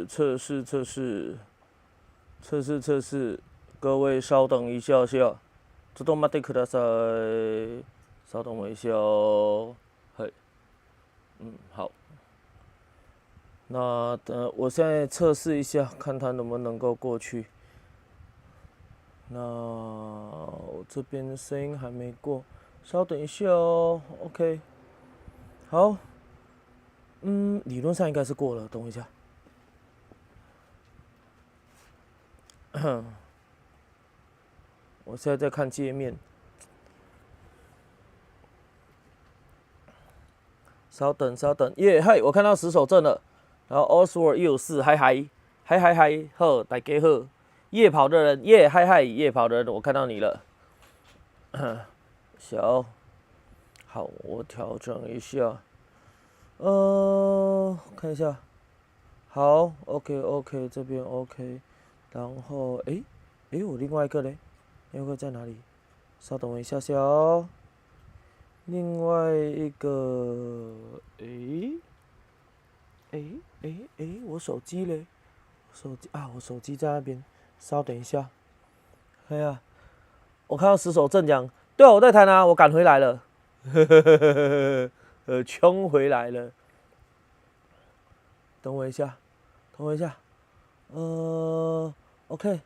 测试，各位稍等一下下，ちょっと待ってください。稍等我一下哦。嘿，好。那我现在测试一下，看它能不能够过去。那我这边的声音还没过，稍等一下哦。OK， 好，理论上应该是过了，等我一下。我现在在看界面，稍等，耶嗨，我看到10手证了，然后 Oswald 154，嗨，呵，大家好，夜跑的人，耶嗨，夜跑的人，我看到你了，小，好，我调整一下，看一下，好，OK， 这边 OK， 然后，我另外一个嘞，另外一个在哪里？稍等我一下下哦。另外一个，我手机嘞？我手机在那边，稍等一下。哎呀，我看到10手正讲，对啊，我在台南，我赶回来了，冲回来了。等我一下，OK，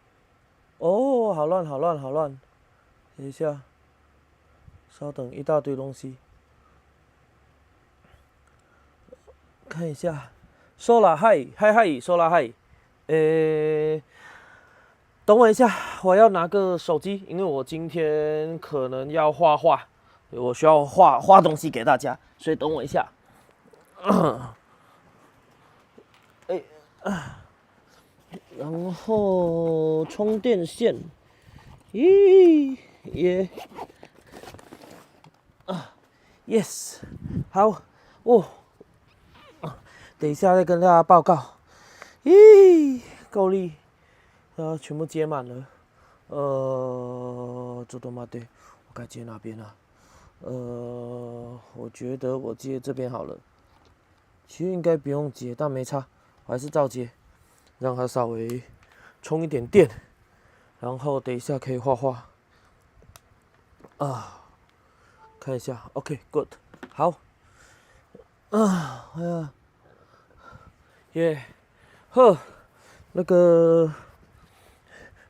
哦，好乱，等一下。稍等，一大堆东西，看一下。说了嗨，说了嗨，等我一下，我要拿个手机，因为我今天可能要画画，我需要画东西给大家，所以等我一下。然后充电线，也。Yes， 好，等一下再跟大家报告。够力，全部接满了。这他妈的，我该接哪边啊？我觉得我接这边好了。其实应该不用接，但没差，我还是照接，让它稍微充一点电，然后等一下可以画画。看一下 ，OK，good， 好，呵，那个，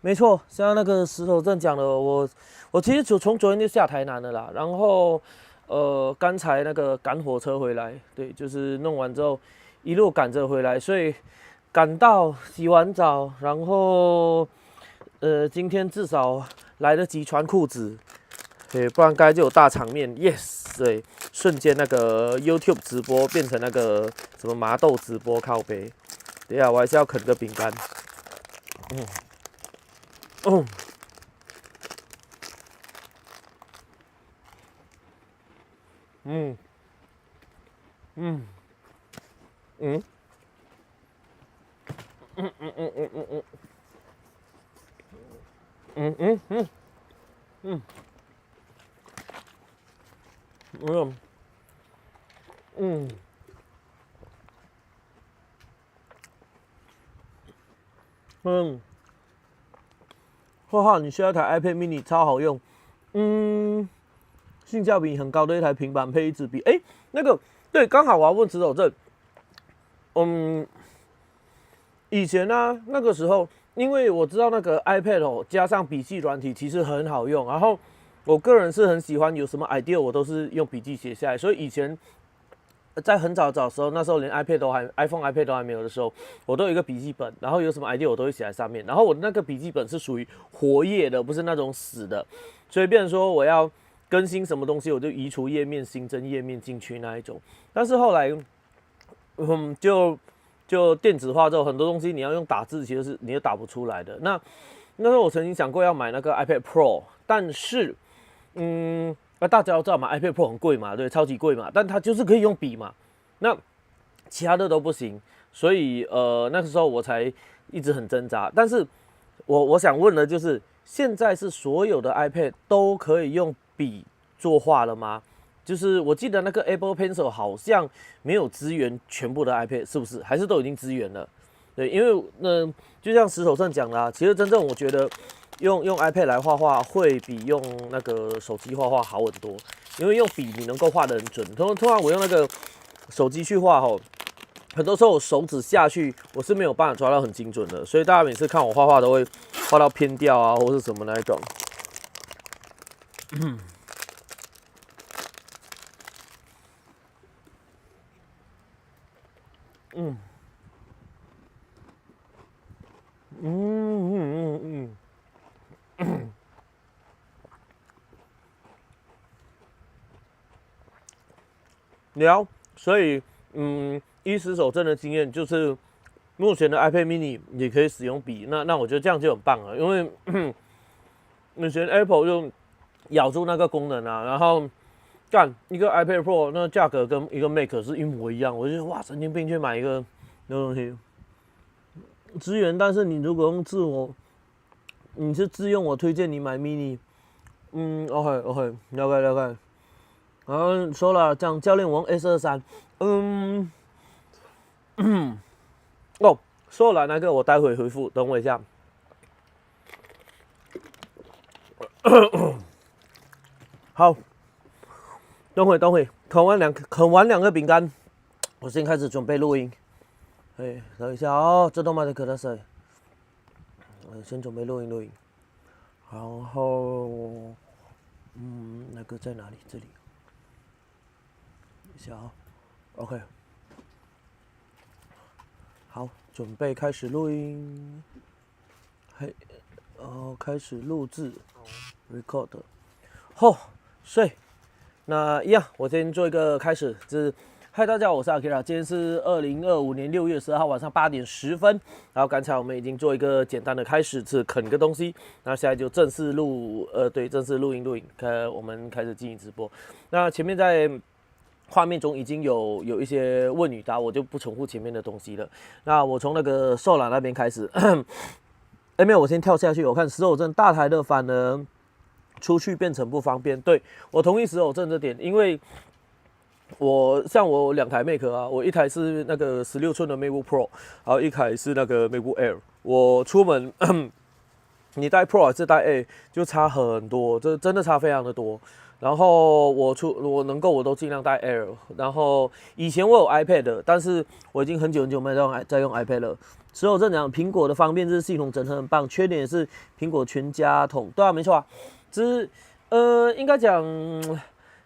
没错，像那个石头正讲的，我其实从昨天就下台南了啦，然后刚才那个赶火车回来，对，就是弄完之后一路赶着回来，所以赶到洗完澡，然后今天至少来得及穿裤子。对，不然该就有大场面 ，yes， 对，瞬间那个 YouTube 直播变成那个什么麻豆直播靠背。等一下，我还是要啃个饼干。画画，你需要一台 iPad mini， 超好用。性价比很高的一台平板配一支笔。那个对，刚好我要问石头正。以前呢，那个时候，因为我知道那个 iPad 加上笔记软体其实很好用，然后我个人是很喜欢有什么 idea 我都是用笔记写下来，所以以前在很早的时候，那时候连 iPhone、iPad 都还没有的时候，我都有一个笔记本，然后有什么 idea 我都会写在上面。然后我的那个笔记本是属于活页的，不是那种死的，所以变成说我要更新什么东西，我就移除页面、新增页面进去那一种。但是后来，就电子化之后，很多东西你要用打字，其实是你也打不出来的。那时候我曾经想过要买那个 iPad Pro， 但是，大家都知道嘛 ，iPad Pro 很贵嘛，对，超级贵嘛，但它就是可以用笔嘛，那其他的都不行，所以那个时候我才一直很挣扎。但是我想问的就是，现在是所有的 iPad 都可以用笔作画了吗？就是我记得那个 Apple Pencil 好像没有支援全部的 iPad， 是不是？还是都已经支援了？对，因为就像石头正讲的，其实真正我觉得用 iPad 来画画会比用那个手机画画好很多，因为用笔你能够画得很准。通常我用那个手机去画吼，很多时候我手指下去我是没有办法抓到很精准的，所以大家每次看我画画都会画到偏掉啊，或是什么那一种。聊，所以依石手证的经验就是，目前的 iPad mini 也可以使用笔，那我觉得这样就很棒了，因为以前 Apple 就咬住那个功能啊，然后干一个 iPad Pro 那价格跟一个 Mac 是一模一样，我就觉得哇神经病去买一个那东西资源，但是你如果用你是自用，我推荐你买 mini。OK， 了解。然后说了，讲教练我用 S23，说了那个我待会回复，等我一下。好，等会，啃完两个饼干，我先开始准备录音。等一下哦，这都买的可乐水。我先准备录音，然后那个在哪里？这里。等一下啊 ，OK。好，准备开始录音。开始录制 ，record。所以那一样，我先做一个开始，嗨，大家好，我是 Akira， 今天是2025年6月12号晚上8点10分。然后刚才我们已经做一个简单的开始，是啃个东西。那现在就正式录音，我们开始进行直播。那前面在画面中已经有一些问与答，我就不重复前面的东西了。那我从那个受懒那边开始，没有，我先跳下去。我看石偶镇大台的反而出去变成不方便。对，我同意石偶镇这点，因为我2台 Mac 啊，我一台是那个16寸的 MacBook Pro， 然后一台是那个 MacBook Air。我出门，你带 Pro 还是带 A 就差很多，这真的差非常的多。然后我都尽量带 Air。然后以前我有 iPad， 但是我已经很久没有再用 iPad 了。所以我这讲苹果的方便是系统整合很棒，缺点是苹果全家桶。对啊，没错啊，应该讲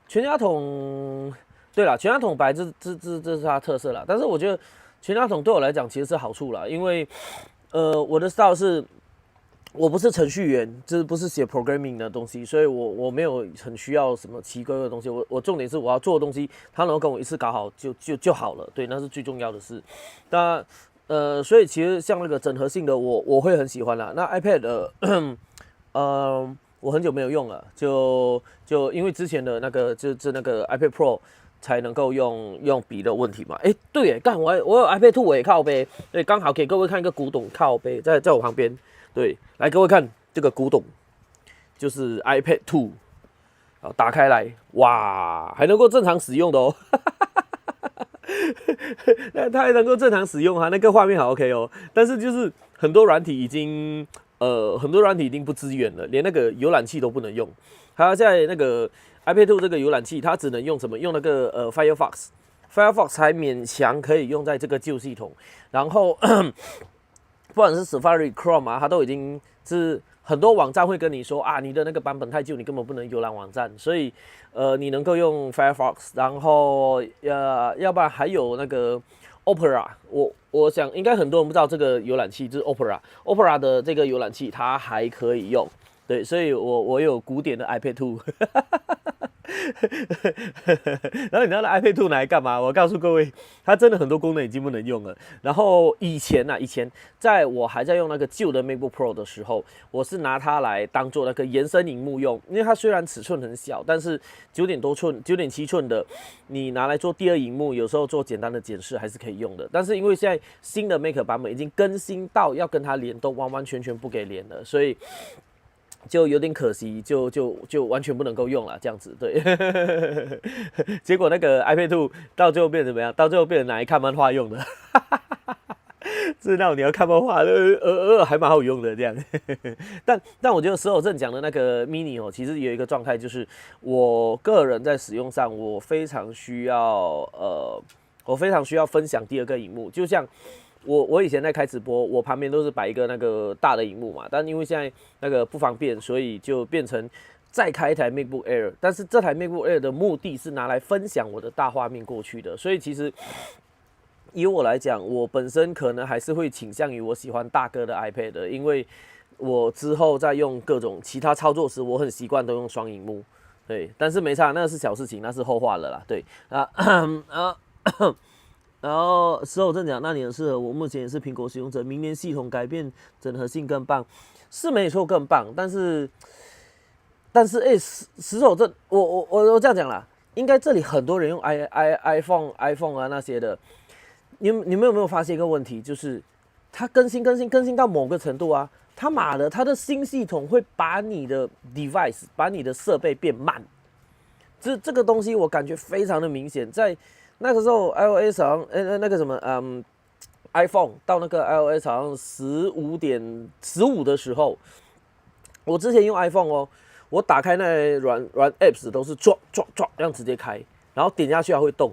全家桶。对啦，全家桶白这是它的特色啦。但是我觉得全家桶对我来讲其实是好处啦，因为我的 style 是。我不是程序员，这不是写 programming 的东西，所以我没有很需要什么奇怪的东西。我重点是我要做的东西，它能够跟我一次搞好就好了。对，那是最重要的事。那所以其实像那个整合性的我会很喜欢啦。那 iPad 我很久没有用了，就因为之前的那个那个 iPad Pro 才能够用笔的问题嘛。对耶，干我有 iPad 2我也靠背，对，刚好给各位看一个古董靠背在我旁边。对，来各位看这个古董，就是 iPad 2，好，打开来，哇，还能够正常使用的哦，它还能够正常使用哈，那个画面好 OK 哦。但是就是很多软体已经不支援了，连那个浏览器都不能用。它在那个 iPad 2这个浏览器，它只能用什么？用那个Firefox 才勉强可以用在这个旧系统，然后。不管是 Safari、Chrome 啊，它都已经是很多网站会跟你说啊，你的那个版本太旧，你根本不能浏览网站。所以你能够用 Firefox， 然后要不然还有那个 Opera。我想应该很多人不知道这个浏览器就是 Opera 的这个浏览器，它还可以用。对，所以我有古典的 iPad 2。然后你知道 iPad 2拿来干嘛？我告诉各位，它真的很多功能已经不能用了。然后以前在我还在用那个旧的 MacBook Pro 的时候，我是拿它来当做那个延伸萤幕用，因为它虽然尺寸很小，但是9.7寸的，你拿来做第二萤幕，有时候做简单的检视还是可以用的。但是因为现在新的 Mac 版本已经更新到要跟它联动，完完全全不给连了，所以。就有点可惜，就完全不能够用了，这样子对。结果那个 iPad 2到最后变成怎么样？到最后变成拿来看漫画用的。是那种你要看漫画，还蛮好用的这样。但我觉得石头正讲的那个 mini 哦，其实有一个状态，就是我个人在使用上，我非常需要分享第二个荧幕，就像。我以前在开直播，我旁边都是摆一个那个大的荧幕嘛，但因为现在那个不方便，所以就变成再开一台 MacBook Air。但是这台 MacBook Air 的目的是拿来分享我的大画面过去的，所以其实以我来讲，我本身可能还是会倾向于我喜欢大哥的 iPad 的，因为我之后在用各种其他操作时，我很习惯都用双荧幕。对，但是没差，那是小事情，那是后话了啦。对然后石头正讲，那你很适合我，目前也是苹果使用者，明年系统改变整合性更棒，是没错更棒，但是石头正，我这样讲啦，应该这里很多人用 iPhone 啊那些的，你们有没有发现一个问题，就是它更新到某个程度啊，他妈的，它的新系统会把你的 device 把你的设备变慢，这个东西我感觉非常的明显，在那个时候 iOS 好像那个什么iPhone 到那个 iOS 好像15.15的时候，我之前用 iPhone 哦，我打开那软 apps 都是抓这样直接开，然后点下去还会动。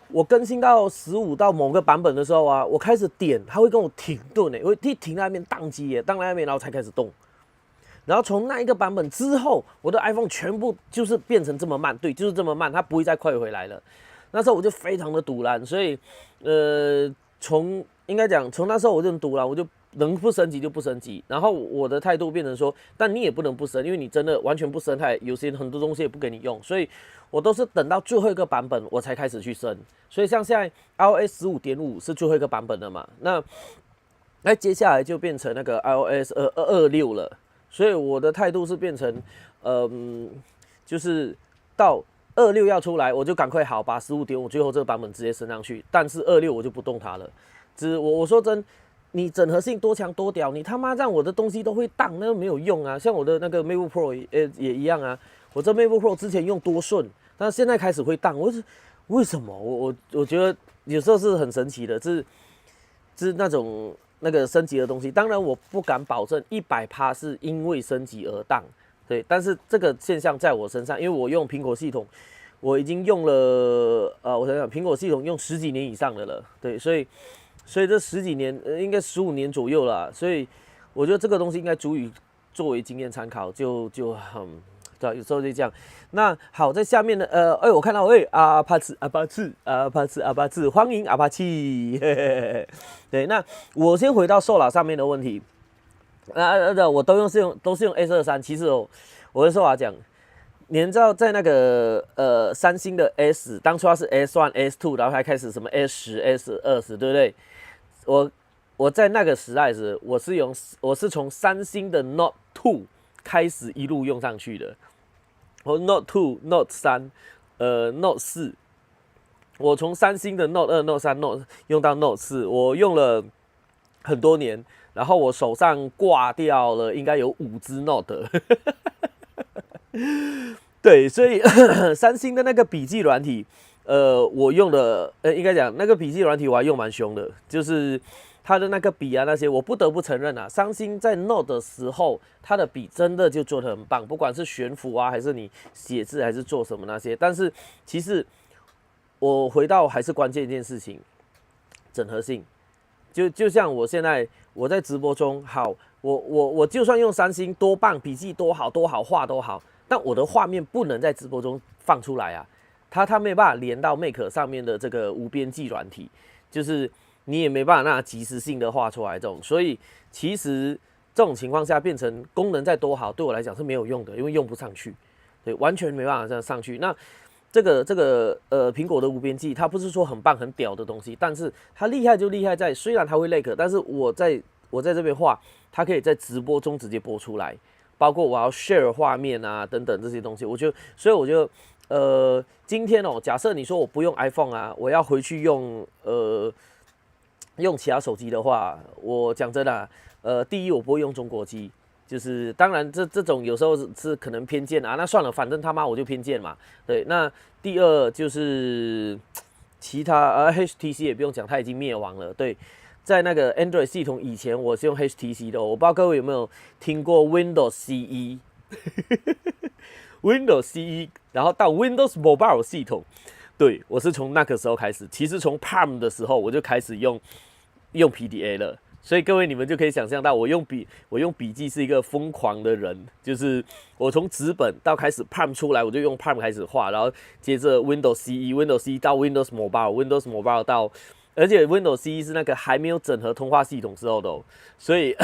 我更新到15到某个版本的时候啊，我开始点，它会跟我停顿会停在那边宕机耶，当在那边然后才开始动。然后从那一个版本之后，我的 iPhone 全部就是变成这么慢，对，就是这么慢，它不会再快回来了。那时候我就非常的堵拦，所以应该讲从那时候我就很堵拦，我就能不升级就不升级。然后我的态度变成说，但你也不能不升，因为你真的完全不升，它有些很多东西也不给你用，所以我都是等到最后一个版本我才开始去升。所以像现在 iOS 15.5是最后一个版本了嘛，那接下来就变成那个 iOS 2.26了，所以我的态度是变成就是到26要出来，我就赶快好把15.5最后这个版本直接升上去，但是26我就不动它了。我说真，你整合性多强多屌，你他妈让我的东西都会当，那没有用啊。像我的那个 MacBook Pro 也一样啊，我这 MacBook Pro 之前用多顺，但是现在开始会当，我是为什么？我觉得有时候是很神奇的，是那种那个升级的东西。当然我不敢保证100%是因为升级而当。对，但是这个现象在我身上，因为我用苹果系统，我已经用了我想想，苹果系统用10几年以上的了，对，所以这10几年，应该15年左右了，所以我觉得这个东西应该足以作为经验参考，对，有时候就这样。那好，在下面呢，我看到阿帕茨，欢迎阿帕奇，对，那我先回到Solar上面的问题。我都是用 S23。其实我跟Solar讲，你知道在那个三星的 S， 当初它是 S1、S2， 然后还开始什么 S10、S20， 对不对？我在那个时代时，我是从三星的 Note 2开始一路用上去的。我 Note 2、Note 3、Note 4，我从三星的 Note 2、Note 3、用到 Note 4，我用了很多年。然后我手上挂掉了，应该有5只 Note。对，所以三星的那个笔记软体，我用的，应该讲那个笔记软体我还用蛮凶的，就是它的那个笔啊那些，我不得不承认啊，三星在 Note 的时候，它的笔真的就做得很棒，不管是悬浮啊，还是你写字，还是做什么那些。但是其实我回到还是关键一件事情，整合性。就像我现在我在直播中，好，我就算用三星多棒，笔记多好，画都好，但我的画面不能在直播中放出来啊，它没办法连到 Make 上面的这个无边际软体，就是你也没办法让它即时性的画出来这种，所以其实这种情况下变成功能再多好，对我来讲是没有用的，因为用不上去，对，完全没办法这样上去。那这个苹果的无边际，它不是说很棒很屌的东西，但是它厉害就厉害在，虽然它会 lag， 但是我在这边画，它可以在直播中直接播出来，包括我要 share 画面啊等等这些东西，所以我就今天假设你说我不用 iPhone 啊，我要回去用其他手机的话，我讲真的第一我不会用中国机。就是当然这种有时候是可能偏见啊，那算了，反正他妈我就偏见嘛。对，那第二就是其他HTC 也不用讲，它已经灭亡了。对，在那个 Android 系统以前，我是用 HTC 的、哦，我不知道各位有没有听过 Windows CE 。Windows CE， 然后到 Windows Mobile 系统，对我是从那个时候开始。其实从 Palm 的时候我就开始用 PDA 了，所以各位你们就可以想象到我用笔记是一个疯狂的人，就是我从纸本到开始 Palm 出来，我就用 Palm 开始画，然后接着 Windows CE 到 Windows Mobile Mobile 到，而且 Windows CE 是那个还没有整合通话系统之后的、哦，所以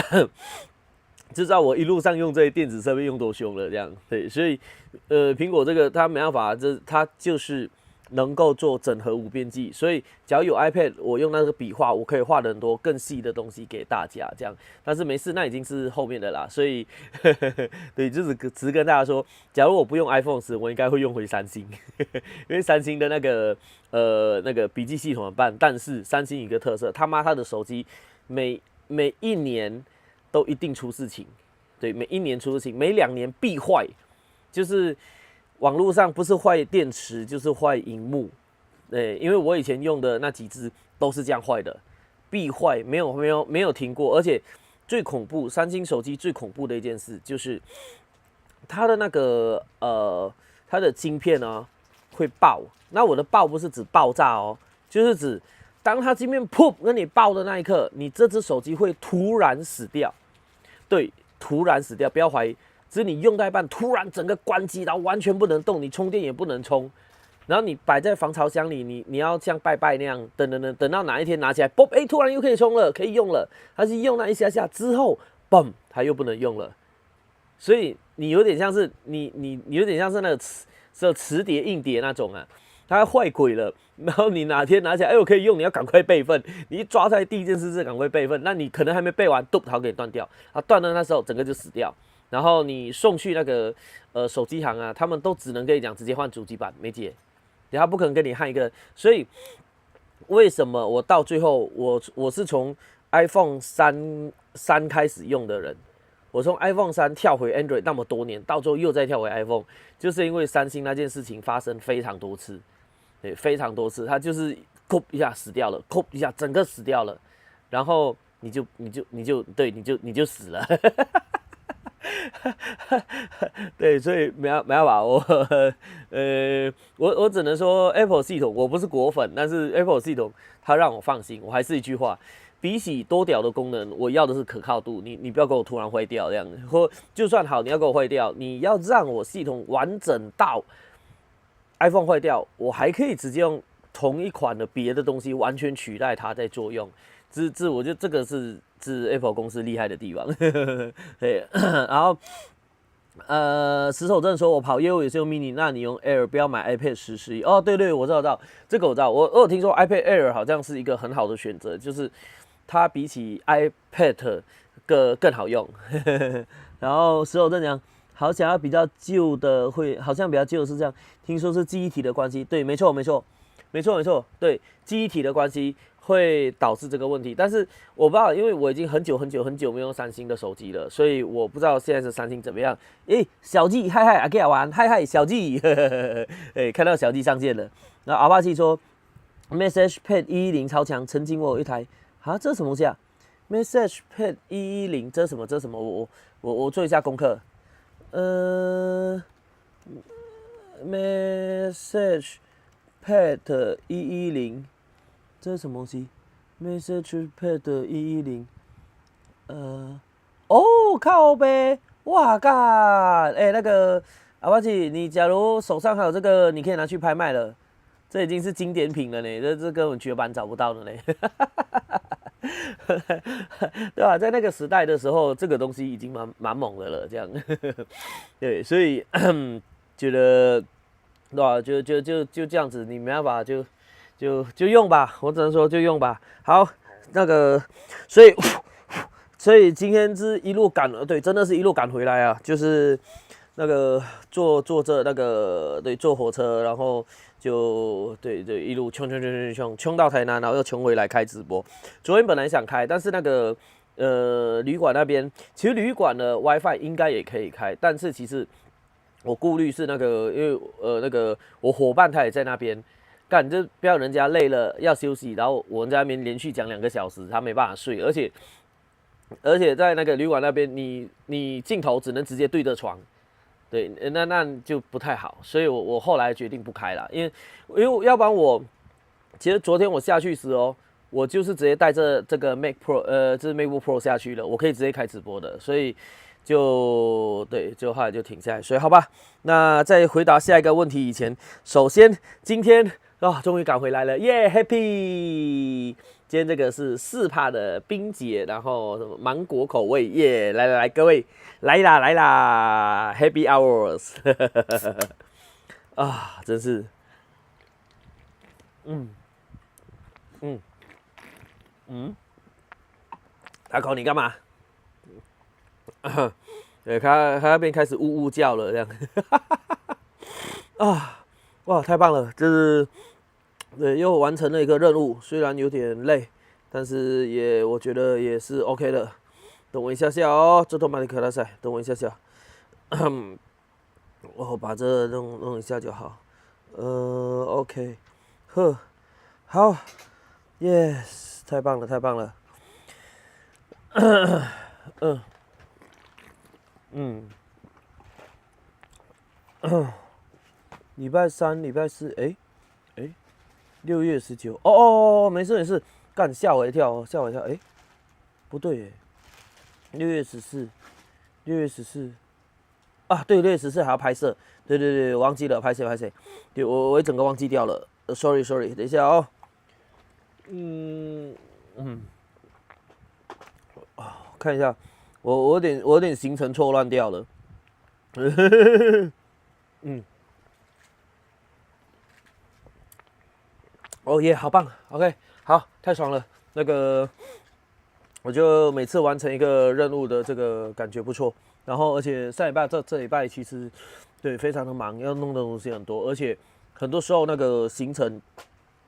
就知道我一路上用这些电子设备用多凶了，这样对，所以苹果这个它没办法，它就是能够做整合无边际，所以只要有 iPad， 我用那个笔画，我可以画很多更细的东西给大家，这样。但是没事，那已经是后面的啦，所以对，就是只是跟大家说，假如我不用 iPhone 时，我应该会用回三星，因为三星的那个笔记系统很棒，但是三星有一个特色，他妈它的手机每一年都一定出事情，对，每一年出事情，每2年必坏，就是网络上不是坏电池就是坏荧幕，对，因为我以前用的那几只都是这样坏的，必坏，没有停过，而且最恐怖，三星手机最恐怖的一件事就是它的那个它的晶片呢会爆，那我的爆不是指爆炸哦，就是指当它晶片噗跟你爆的那一刻，你这只手机会突然死掉。对，突然死掉，不要怀疑，只是你用到一半，突然整个关机，然后完全不能动，你充电也不能充，然后你摆在防潮箱里，你要像拜拜那样，等到哪一天拿起来，嘣，哎，突然又可以充了，可以用了，它是用那一下下之后，嘣，它又不能用了，所以你有点像是你有点像是那个磁碟硬碟那种啊。它坏鬼了，然后你哪天拿起来，哎，我可以用，你要赶快备份。你一抓出来第一件事是赶快备份，那你可能还没备完，它给你断掉，啊，断了那时候整个就死掉。然后你送去那个手机行啊，他们都只能跟你讲直接换主机板，没解，他不可能跟你焊一个。所以为什么我到最后我是从 iPhone 三开始用的人？我从 iPhone 3跳回 Android 那么多年，到最后又再跳回 iPhone， 就是因为三星那件事情发生非常多次。对，非常多次，它就是扣一下死掉了，扣一下整个死掉了，然后你就死了，对，所以没办法，我只能说 Apple 系统，我不是果粉，但是 Apple 系统它让我放心。我还是一句话，比起多屌的功能，我要的是可靠度。你不要给我突然坏掉这样，或就算好，你要给我坏掉，你要让我系统完整到。iPhone 坏掉，我还可以直接用同一款的别的东西完全取代它在作用。我觉得这个是 Apple 公司厉害的地方。对，然后石守正说，我跑业务也是用 mini， 那你用 Air 不要买 iPad 10、11。哦，对，我知道，这个我知道，我有听说 iPad Air 好像是一个很好的选择，就是它比起 iPad 更好用。然后石守正讲。好想要比较旧的好像比较旧的是这样，听说是记忆体的关系，对，没错，对，记忆体的关系会导致这个问题，但是我不知道，因为我已经很久没用三星的手机了，所以我不知道现在是三星怎么样。小季，嗨，阿 K 玩，嗨，小季，看到小季上线了。然后阿巴奇说 ，Message Pad 110超强，曾经我有一台，这是什么东西啊 ？Message Pad 110，这是什么？我做一下功课。Message Pad 110，这是什么东西 ？Message Pad 110，靠呗，哇嘎，那个阿巴奇，你假如手上还有这个，你可以拿去拍卖了，这已经是经典品了呢，这根本绝版找不到的呢。对吧？在那个时代的时候，这个东西已经蛮猛的了，这样。对，所以觉得，对吧？就这样子，你没办法，就用吧。我只能说就用吧。好，那个，所以今天是一路赶，对，真的是一路赶回来啊，就是那个坐这那个对坐火车，然后。就对一路冲到台南，然后又冲回来开直播。昨天本来想开，但是那个旅馆那边，其实旅馆的 WiFi 应该也可以开，但是其实我顾虑是那个，因为那个我伙伴他也在那边，干这不要人家累了要休息，然后我在那边连续讲2个小时，他没办法睡，而且在那个旅馆那边，你镜头只能直接对着床，对，那就不太好，所以我后来决定不开了，因为要不然其实昨天我下去时哦，我就是直接带着这个 Mac Pro 这是 MacBook Pro 下去了，我可以直接开直播的，所以就后来就停下来，所以好吧，那在回答下一个问题以前，首先今天终于赶回来了，耶、，Happy！今天这个是4%的冰姐，然后什么芒果口味，耶、来，各位来啦，Happy Hours！ 啊，真是，嗯嗯嗯，大口你干嘛？对，他那边开始呜呜叫了，这样啊，哇，太棒了，就是对，又完成了一个任务，虽然有点累，但是我觉得也是 OK 的。等我一下下哦，这头马里克拉赛，等我一下下，我把这弄一下就好。OK， 呵，好，Yes， 太棒了，太棒了。嗯嗯，礼拜3、礼拜4，6月19，没事没事，干吓我一跳，吓我一跳，不对耶，6月14，啊，对，6月14还要拍摄，对，忘记了，拍摄，对我整个忘记掉了，sorry， 等一下哦，看一下，我有点行程错乱掉了，哦耶，好棒 ，OK， 好，太爽了，那个。我就每次完成一个任务的这个感觉不错，然后而且上礼拜这礼拜其实对非常的忙，要弄的东西很多，而且很多时候那个行程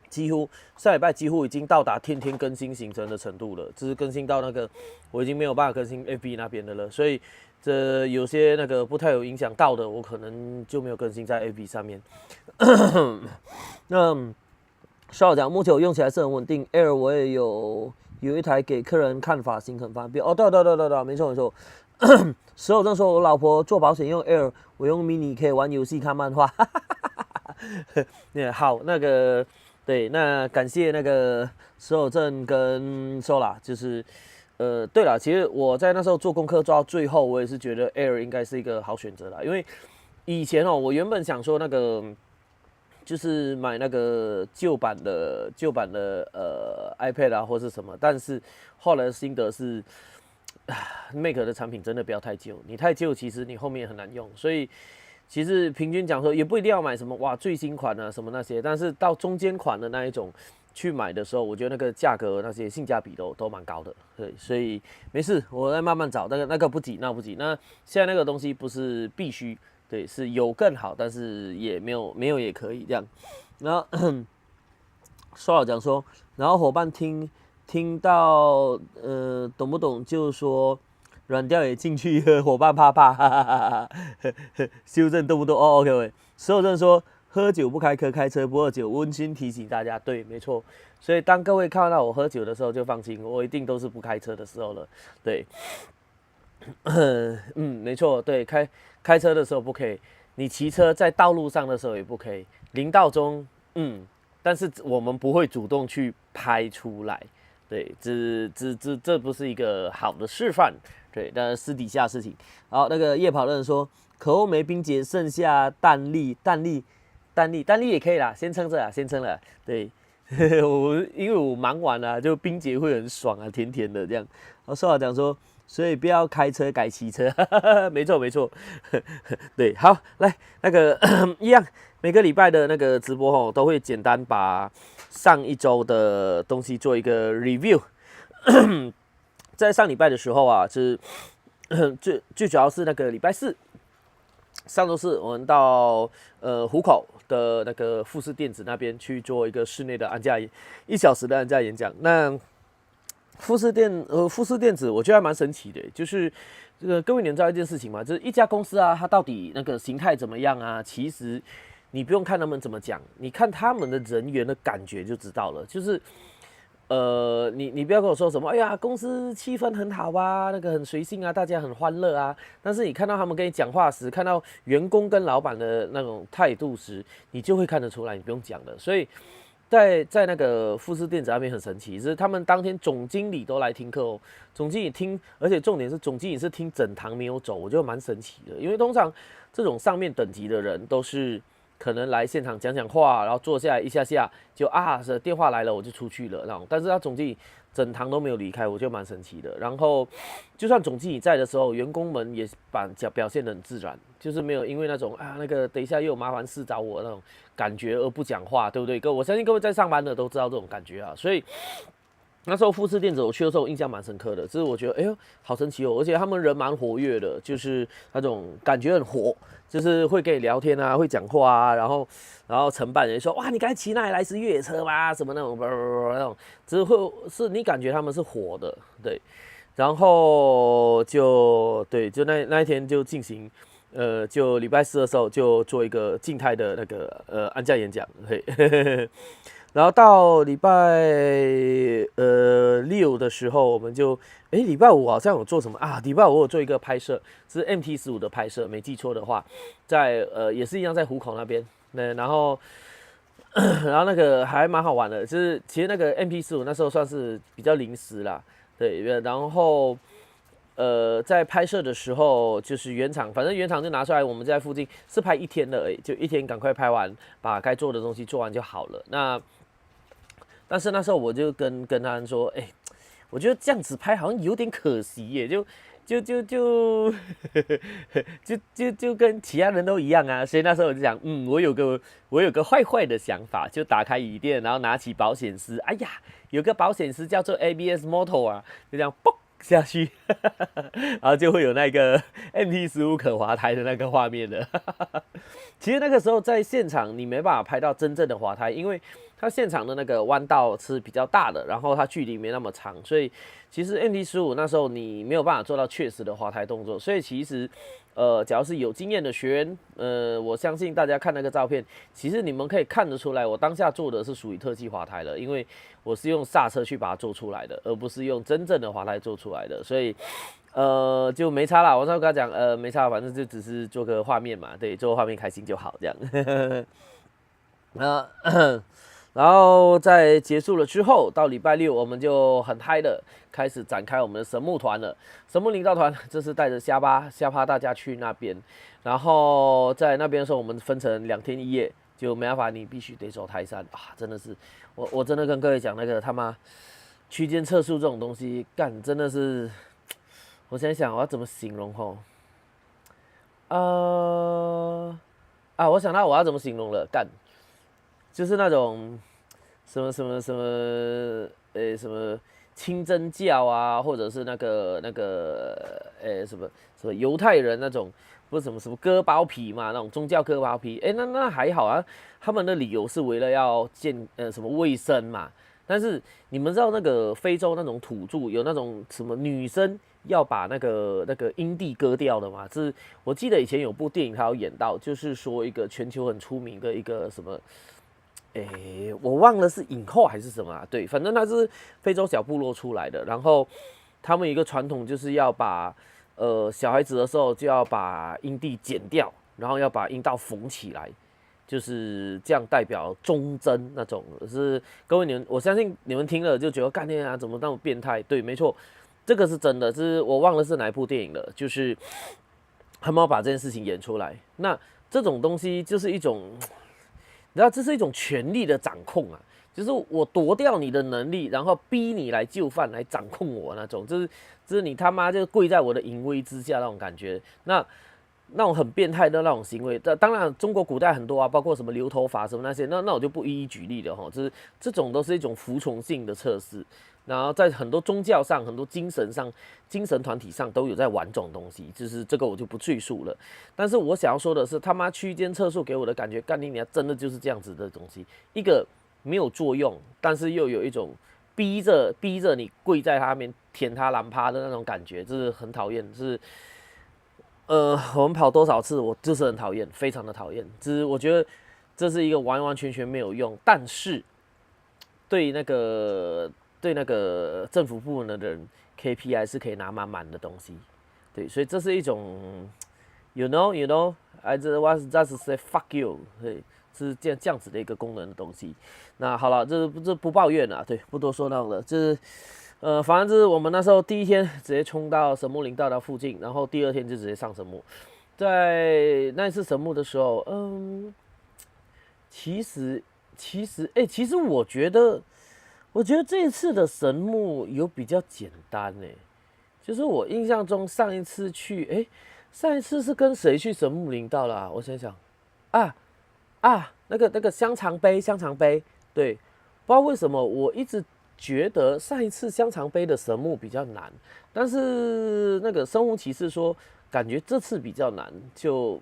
几乎上礼拜几乎已经到达天天更新行程的程度了，只是更新到那个我已经没有办法更新 FB 那边的了，所以这有些那个不太有影响到的，我可能就没有更新在 FB 上面。那稍后讲，目前我用起来是很稳定 ，Air 我也有一台给客人看发型很方便哦，对，没错。时候正说，我老婆做保险用 Air， 我用 Mini 可以玩游戏看漫画。好，那个对，那感谢那个石友正跟 Sola， 就是对了，其实我在那时候做功课做到最后，我也是觉得 Air 应该是一个好选择啦，因为以前我原本想说那个。就是买那个旧版的iPad 啊，或是什么，但是后来的心得是，Mac 的产品真的不要太旧，你太旧其实你后面很难用，所以其实平均讲说也不一定要买什么哇最新款啊什么那些，但是到中间款的那一种去买的时候，我觉得那个价格那些性价比都蛮高的，对，所以没事，我再慢慢找那个不急，那现在那个东西不是必须。对，是有更好，但是也没有也可以这样。然后说好讲说，然后伙伴听到懂不懂就说软调也进去，伙伴怕，修正动不动哦 OK， 所有人说喝酒不开车，开车不喝酒，温馨提醒大家，对，没错。所以当各位看到我喝酒的时候，就放心，我一定都是不开车的时候了，对。没错，对，开车的时候不可以，你骑车在道路上的时候也不可以。林道中，但是我们不会主动去拍出来，对，这不是一个好的示范，对，但私底下事情。好，那个夜跑的人说，可欧梅冰姐剩下蛋粒也可以啦，先撑着啦，先撑了，对。因为我忙完了，就冰姐会很爽啊，甜甜的这样。然后说好讲说。所以不要开车改骑车，没错，对，好，来那个一样，每个礼拜的那个直播都会简单把上一周的东西做一个 review。在上礼拜的时候啊，是最主要是那个礼拜4，上周四我们到湖口的那个富士电子那边去做一个室内的安驾1小时的安驾演讲，那。富士电子，我觉得还蛮神奇的，就是各位你们知道一件事情吗？就是一家公司啊，它到底那个形态怎么样啊？其实你不用看他们怎么讲，你看他们的人员的感觉就知道了。就是你不要跟我说什么，哎呀，公司气氛很好啊，那个很随性啊，大家很欢乐啊。但是你看到他们跟你讲话时，看到员工跟老板的那种态度时，你就会看得出来，你不用讲了。所以在那个富士电子那边很神奇，是他们当天总经理都来听课哦，总经理听，而且重点是总经理是听整堂没有走，我觉得蛮神奇的。因为通常这种上面等级的人都是可能来现场讲讲话，然后坐下来一下下就是电话来了我就出去了那种，但是他总经理整堂都没有离开，我觉得蛮神奇的。然后就算总经理在的时候，员工们也表现得很自然，就是没有因为那种那个等一下又有麻烦事找我那种感觉而不讲话，对不对？我相信各位在上班的都知道这种感觉啊，所以。那时候富士电子我去的时候，我印象蛮深刻的，就是我觉得，哎呦，好神奇哦！而且他们人蛮活跃的，就是那种感觉很活，就是会跟你聊天啊，会讲话啊，然后承办人说，哇，你刚才骑那里来是越野车吗？什么那种那种，只会是你感觉他们是活的，对。然后就那一天就进行，就礼拜四的时候就做一个静态的那个安驾演讲，嘿。然后到礼拜六的时候，我们就礼拜五好像有做什么啊？礼拜五我有做一个拍摄，是 MT-15的拍摄，没记错的话，在也是一样在湖口那边。然后那个还蛮好玩的，就是其实那个 MT-15那时候算是比较临时啦，对，然后。在拍摄的时候，就是原厂，反正原厂就拿出来，我们在附近是拍一天的而已，就一天赶快拍完，把该做的东西做完就好了。但是那时候我就跟他们说，我觉得这样子拍好像有点可惜耶，就跟其他人都一样啊。所以那时候我就讲，我有个坏坏的想法，就打开椅垫，然后拿起保险丝，哎呀，有个保险丝叫做 ABS Motor 啊，就这样嘣下去，然后就会有那个 MT-15可滑胎的那个画面的。其实那个时候在现场你没办法拍到真正的滑胎，因为它现场的那个弯道是比较大的，然后它距离没那么长，所以其实 MT-15那时候你没有办法做到确实的滑胎动作。所以其实假如是有经验的学员，我相信大家看那个照片，其实你们可以看得出来，我当下做的是属于特技滑胎了，因为我是用刹车去把它做出来的，而不是用真正的滑胎做出来的，所以就没差啦。我那时候跟他讲，没差，反正就只是做个画面嘛，对，做个画面开心就好这样。然后在结束了之后，到礼拜六我们就很嗨的开始展开我们的神木团了。神木领导团这是带着虾趴大家去那边，然后在那边的时候我们分成2天1夜，就没办法，你必须得走台山啊！真的是，我真的跟各位讲那个他妈区间测速这种东西，干真的是，我想想我要怎么形容吼？我想到我要怎么形容了，干。就是那种什么什么清真教啊，或者是那个什么犹太人那种，不是什么割包皮嘛，那种宗教割包皮，那还好啊，他们的理由是为了要什么卫生嘛。但是你们知道那个非洲那种土著有那种什么女生要把那个阴蒂割掉的吗？是我记得以前有部电影他有演到，就是说一个全球很出名的一个什么。我忘了是影后还是什么啊？对，反正他是非洲小部落出来的。然后他们有一个传统，就是要把小孩子的时候就要把阴蒂剪掉，然后要把阴道缝起来，就是这样代表忠贞那种。是各位我相信你们听了就觉得干天啊，怎么那么变态？对，没错，这个是真的。是我忘了是哪一部电影了，就是他们要把这件事情演出来。那这种东西就是一种。你知道这是一种权力的掌控啊，就是我夺掉你的能力，然后逼你来就范，来掌控我那种，就是你他妈就跪在我的淫威之下那种感觉，那种很变态的那种行为。当然中国古代很多啊，包括什么留头发什么那些，那我就不一一举例了哈，就是这种都是一种服从性的测试。然后在很多宗教上、很多精神团体上都有在玩这种东西，就是这个我就不赘述了。但是我想要说的是，他妈区间测速给我的感觉，干你娘，真的就是这样子的东西，一个没有作用，但是又有一种逼着你跪在他面舔他懒趴的那种感觉，就是很讨厌。就是我们跑多少次，我就是很讨厌，非常的讨厌。就是我觉得这是一个完完全全没有用，但是对那个政府部门的人 KPI 是可以拿满满的东西，对，所以这是一种 you know，I just say fuck you， 对，是这样子的一个功能的东西。那好了，这不抱怨了，对，不多说那了，就是反正就是我们那时候第一天直接冲到神木林道附近，然后第二天就直接上神木。在那一次神木的时候，其实我觉得这一次的神木有比较简单就是我印象中上一次去，上一次是跟谁去神木林道啦？我想想，那个香肠杯，对，不知道为什么我一直觉得上一次香肠杯的神木比较难，但是那个生物骑士说感觉这次比较难，就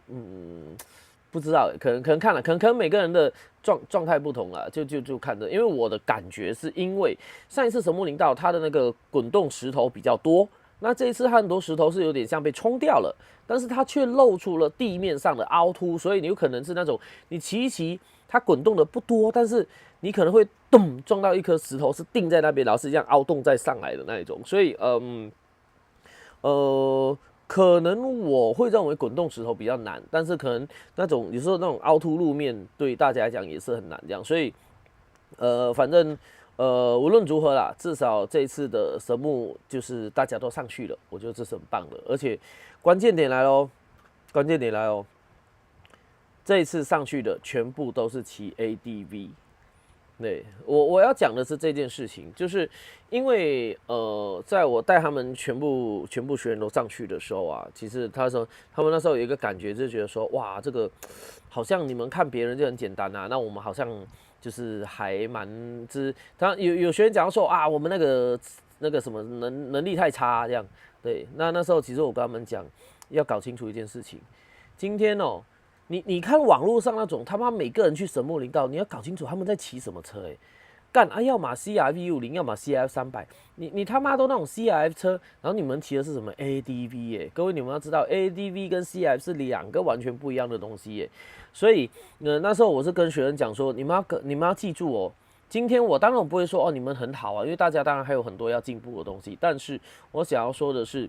不知道，可能看了，可能每个人的状态不同啦，就看着，因为我的感觉是因为上一次神木林道它的那个滚动石头比较多，那这一次它很多石头是有点像被冲掉了，但是它却露出了地面上的凹凸，所以你有可能是那种你骑一骑它滚动的不多，但是你可能会咚撞到一颗石头是定在那边，然后是这样凹洞再上来的那一种，所以可能我会认为滚动石头比较难，但是可能那种有时候那种凹凸路面对大家来讲也是很难这样，所以反正无论如何啦，至少这一次的神木就是大家都上去了，我觉得这是很棒的，而且关键点来喽，这一次上去的全部都是骑 ADV。对，我要讲的是这件事情，就是因为在我带他们全部学员都上去的时候啊，其实他们那时候有一个感觉，就觉得说，哇，这个好像你们看别人就很简单啊，那我们好像就是还蛮当然有学员讲说啊，我们那个什么能力太差这样，对，那时候其实我跟他们讲，要搞清楚一件事情，今天你看网络上那种他妈每个人去神木林道，你要搞清楚他们在骑什么车干啊，要么 CRV50，要么 CRF300，你他妈都那种 CRF 车，然后你们骑的是什么 ADV 各位你们要知道 ADV 跟 CRF 是两个完全不一样的东西所以那时候我是跟学生讲说，你们要记住哦。今天我当然不会说你们很好啊，因为大家当然还有很多要进步的东西，但是我想要说的是，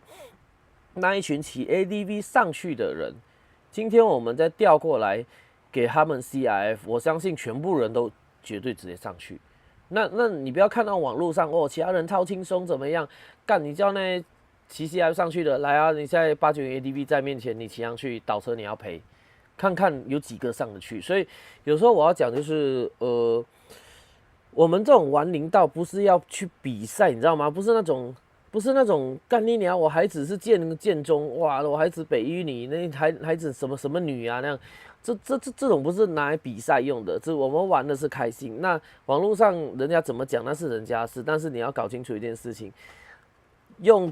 那一群骑 ADV 上去的人。今天我们再调过来给他们 CRF， 我相信全部人都绝对直接上去。那你不要看到网络上其他人超轻松怎么样？干你叫那骑 CRF 上去的来啊！你现在890 ADV 在面前，你骑上去倒车你要赔，看看有几个上得去。所以有时候我要讲就是我们这种玩林道不是要去比赛，你知道吗？不是那种干你娘！我孩子是建中，哇！我孩子北一女，那孩子什么女啊那样，这种不是拿来比赛用的，我们玩的是开心。那网络上人家怎么讲那是人家事，但是你要搞清楚一件事情，用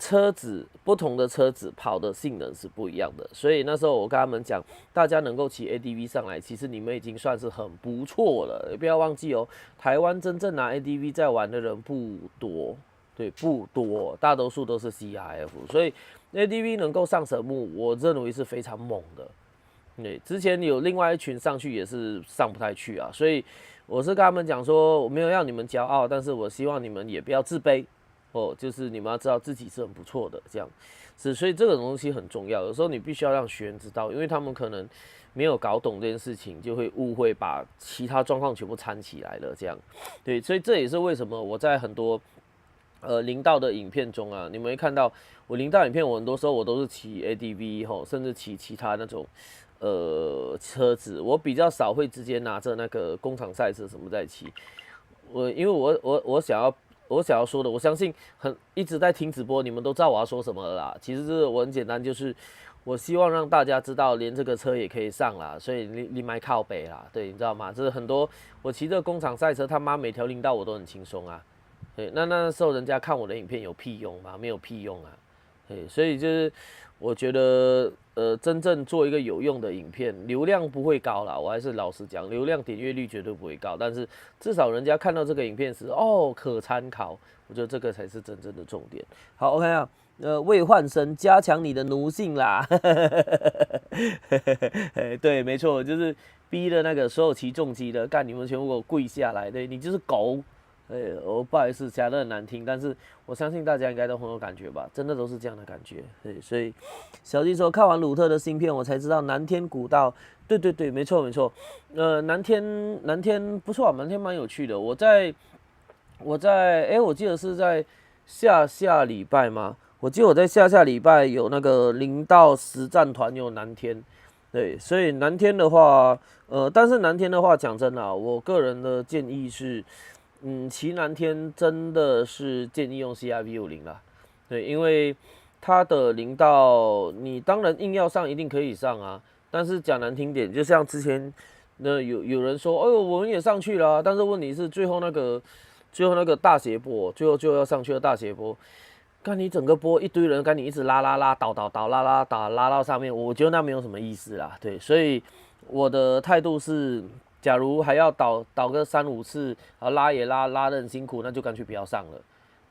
不同的车子跑的性能是不一样的。所以那时候我跟他们讲，大家能够骑 ADV 上来，其实你们已经算是很不错了。不要忘记台湾真正拿 ADV 在玩的人不多。对，不多，大多数都是 CRF， 所以 ADV 能够上神木，我认为是非常猛的。对，之前有另外一群上去也是上不太去啊，所以我是跟他们讲说，我没有要你们骄傲，但是我希望你们也不要自卑就是你们要知道自己是很不错的，这样所以这个东西很重要，有时候你必须要让学员知道，因为他们可能没有搞懂这件事情，就会误会把其他状况全部掺起来了，这样。对，所以这也是为什么我在很多林道的影片中啊，你们会看到我林道影片，我很多时候我都是骑 ADV 甚至骑其他那种车子，我比较少会直接拿着那个工厂赛车什么在骑。因为我想要说的，我相信一直在听直播，你们都知道我要说什么了啦。其实这我很简单，就是我希望让大家知道，连这个车也可以上啦，所以你买靠北啦，对，你知道吗？这是很多我骑这个工厂赛车，他妈每条林道我都很轻松啊。对，那时候人家看我的影片有屁用吗？没有屁用啊。对，所以就是我觉得真正做一个有用的影片，流量不会高啦，我还是老实讲，流量点阅率绝对不会高，但是至少人家看到这个影片时，可参考，我觉得这个才是真正的重点。好 ，OK 啊，未换身，加强你的奴性啦。对，没错，就是逼的那个所有骑重机的，干你们全部给我跪下来，对你就是狗。我不好意思讲得很难听，但是我相信大家应该都很有感觉吧，真的都是这样的感觉。对，所以小弟说看完鲁特的新片，我才知道南天古道，对，没错没错。南天不错啊，南天蛮有趣的。我记得是在下礼拜吗？我记得我在下礼拜有那个0到10站团有南天，对，所以南天的话，但是南天的话，讲真啊，我个人的建议是，骑南天真的是建议用 CRV50啦，对，因为它的0到你当然硬要上一定可以上啊，但是讲难听点，就像之前那有人说，哎呦我们也上去了啊，但是问题是最后那个大斜坡，最后就要上去的大斜坡。看你整个波一堆人跟你一直拉倒拉到上面，我觉得那没有什么意思啦。对，所以我的态度是，假如还要倒个3-5次，啊拉也拉得很辛苦，那就干脆不要上了。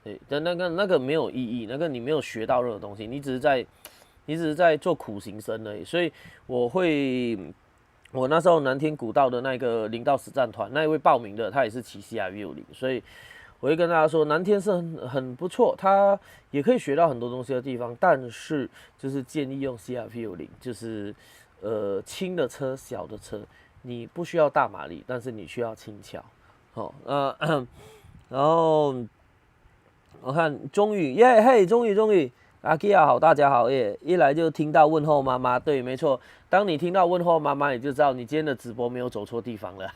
对，但那个没有意义，那个你没有学到任何东西，你只是在做苦行僧而已。所以我那时候南天古道的那个0到10站团，那一位报名的他也是骑 CRV50，所以我会跟大家说，南天是很不错，他也可以学到很多东西的地方，但是就是建议用 CRV50，就是轻的车、小的车，你不需要大马力，但是你需要轻巧。好，然后我看终于耶嘿，终于。阿基亚好，大家好耶！一来就听到问候妈妈，对，没错。当你听到问候妈妈，你就知道你今天的直播没有走错地方了。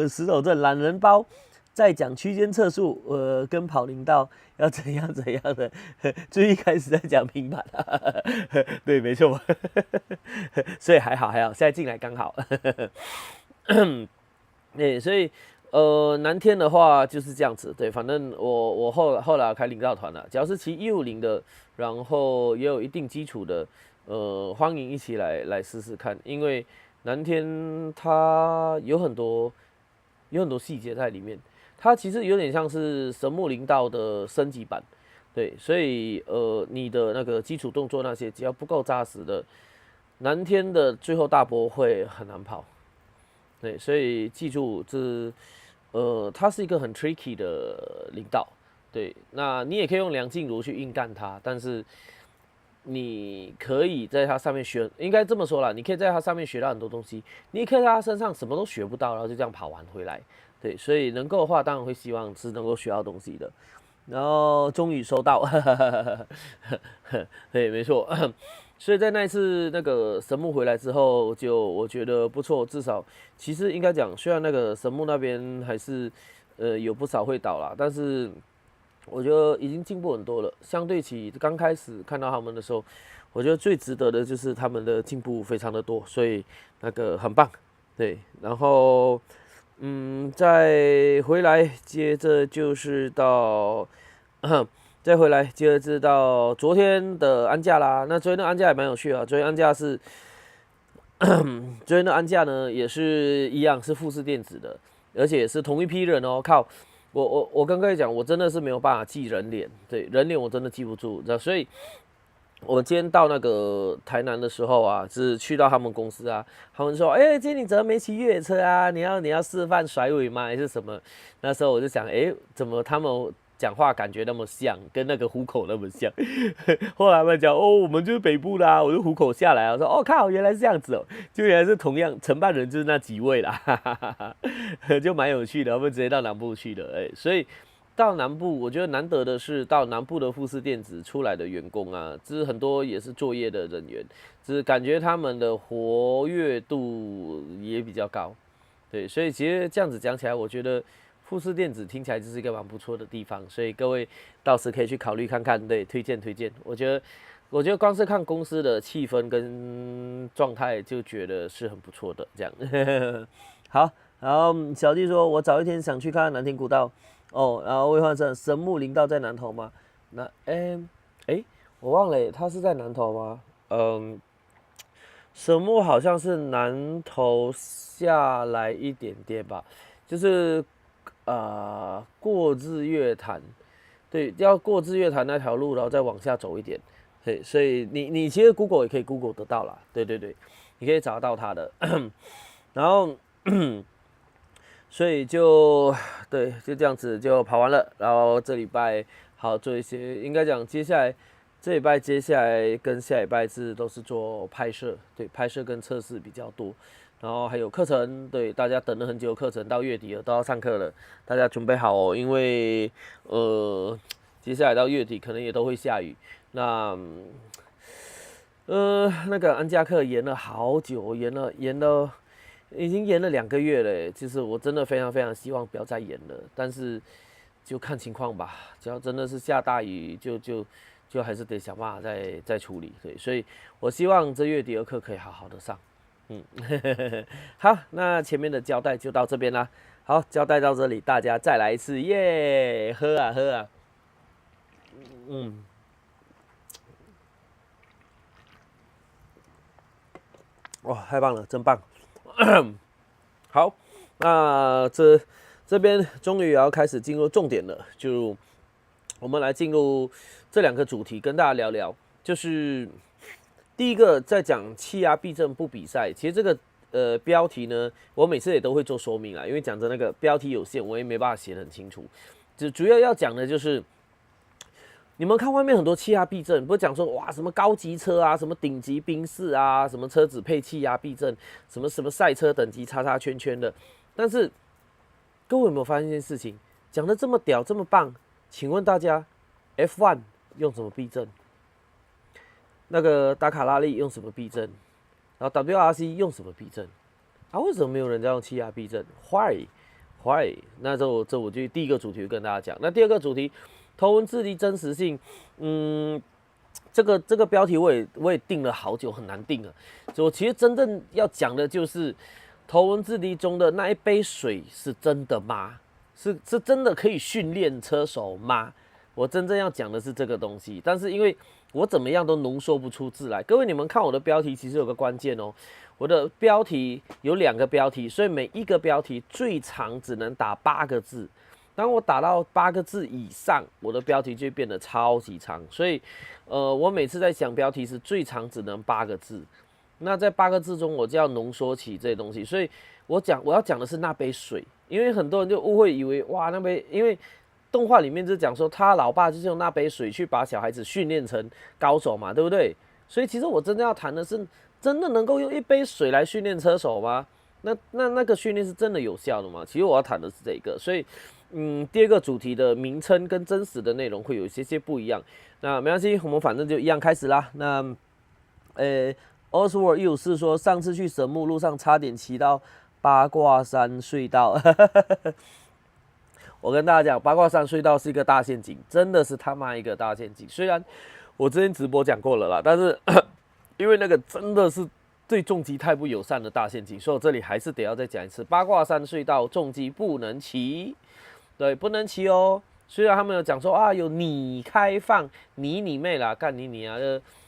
石头镇懒人包在讲区间测速，跟跑林道要怎样的，就一开始在讲平板，对，没错。所以还好，现在进来刚好。对，所以南天的话就是这样子，对，反正我后来开领导团了，只要是骑150的，然后也有一定基础的，欢迎一起来试试看，因为南天它有很多细节在里面，它其实有点像是神木林道的升级版，对，所以你的那个基础动作那些只要不够扎实的，南天的最后大波会很难跑。对，所以记住，它是一个很 tricky 的领导。对，那你也可以用梁静茹去硬干它，但是你可以在它上面学，应该这么说啦，你可以在它上面学到很多东西，你也可以在它身上什么都学不到，然后就这样跑完回来。对，所以能够的话，当然会希望是能够学到东西的。然后终于收到，对，没错。所以在那一次那个神木回来之后，我觉得不错，至少其实应该讲，虽然那个神木那边还是有不少会倒啦，但是我觉得已经进步很多了。相对起刚开始看到他们的时候，我觉得最值得的就是他们的进步非常的多，所以那个很棒，对。然后再回来接着就是到。再回来，接着知道昨天的安驾啦。那昨天的安驾也蛮有趣啊。昨天安驾是，昨天的安驾呢也是一样，是富士电子的，而且是同一批人哦。靠，我刚刚讲，我真的是没有办法记人脸，对，人脸我真的记不住，所以。我今天到那个台南的时候啊，是去到他们公司啊，他们说，今天你怎么没骑越野车啊？你要示范甩尾吗？还是什么？那时候我就想，怎么他们讲话感觉那么像，跟那个虎口那么像？后来他们讲，我们就是北部啦，我就虎口下来，我说，靠，原来是这样子哦，就原来是同样承办人就是那几位啦，就蛮有趣的，他们直接到南部去了，所以。到南部，我觉得难得的是到南部的富士电子出来的员工啊，就是很多也是作业的人员，就是感觉他们的活跃度也比较高，对，所以其实这样子讲起来，我觉得富士电子听起来就是一个蛮不错的地方，所以各位到时可以去考虑看看，对，推荐。我觉得光是看公司的气氛跟状态就觉得是很不错的，这样。好，然后小弟说，我早一天想去看南天古道。然后魏焕胜神木林道在南投吗？我忘了，他是在南投吗？神木好像是南投下来一点点吧，就是过日月潭对，要过日月潭那条路，然后再往下走一点。对，所以你其实 Google 也可以 Google 得到啦。对对对，你可以找到它的。然后，所以就对，就这样子就跑完了。然后这礼拜好做一些，应该讲接下来这礼拜接下来跟下礼拜都是做拍摄，对，拍摄跟测试比较多。然后还有课程，对，大家等了很久的课程，到月底了都要上课了，大家准备好哦，因为接下来到月底可能也都会下雨。那那个安家课延了好久，延了，已经延了2个月了。其实我真的非常非常希望不要再延了，但是就看情况吧。只要真的是下大雨，就还是得想办法再处理。对，所以我希望这月底的课可以好好的上。好，那前面的交代就到这边啦。好，交代到这里，大家再来一次，耶！喝啊喝啊，哇，太棒了，真棒。好，那这边终于也要开始进入重点了，就我们来进入这2个主题，跟大家聊聊。就是第一个在讲气压避震不比赛，其实这个标题呢，我每次也都会做说明啦，因为讲的那个标题有限，我也没办法写得很清楚。主要要讲的就是。你们看外面很多气压避震，不是讲说哇什么高级车啊，什么顶级宾士啊，什么车子配气压避震，什么赛车等级叉叉圈圈的。但是各位有没有发现一件事情？讲的这么屌这么棒，请问大家 F1 用什么避震？那个达卡拉力用什么避震？然后 WRC 用什么避震？啊，为什么没有人在用气压避震 ？Why？那这我就第一个主题跟大家讲。那第二个主题。头文字 D 真实性，这个标题我也定了好久，很难定啊。我其实真正要讲的就是头文字 D 中的那一杯水是真的吗？是真的可以训练车手吗？我真正要讲的是这个东西，但是因为我怎么样都浓缩不出字来。各位你们看我的标题，其实有个关键哦，我的标题有2个标题，所以每一个标题最长只能打8个字。当我打到8个字以上，我的标题就会变得超级长。所以，我每次在想标题是最长只能8个字。那在8个字中，我就要浓缩起这些东西。所以我要讲的是那杯水，因为很多人就误会以为哇那杯，因为动画里面就讲说他老爸就是用那杯水去把小孩子训练成高手嘛，对不对？所以其实我真正要谈的是，真的能够用一杯水来训练车手吗？那个训练是真的有效的吗？其实我要谈的是这个，所以。第二个主题的名称跟真实的内容会有一些不一样，那没关系，我们反正就一样开始啦。那Oswald 154说上次去神木路上差点骑到八卦山隧道，我跟大家讲，八卦山隧道是一个大陷阱，真的是他妈一个大陷阱。虽然我之前直播讲过了啦，但是因为那个真的是对重机太不友善的大陷阱，所以我这里还是得要再讲一次，八卦山隧道重机不能骑。对，不能骑哦。虽然他们有讲说啊，有拟开放，你妹啦，干你啊！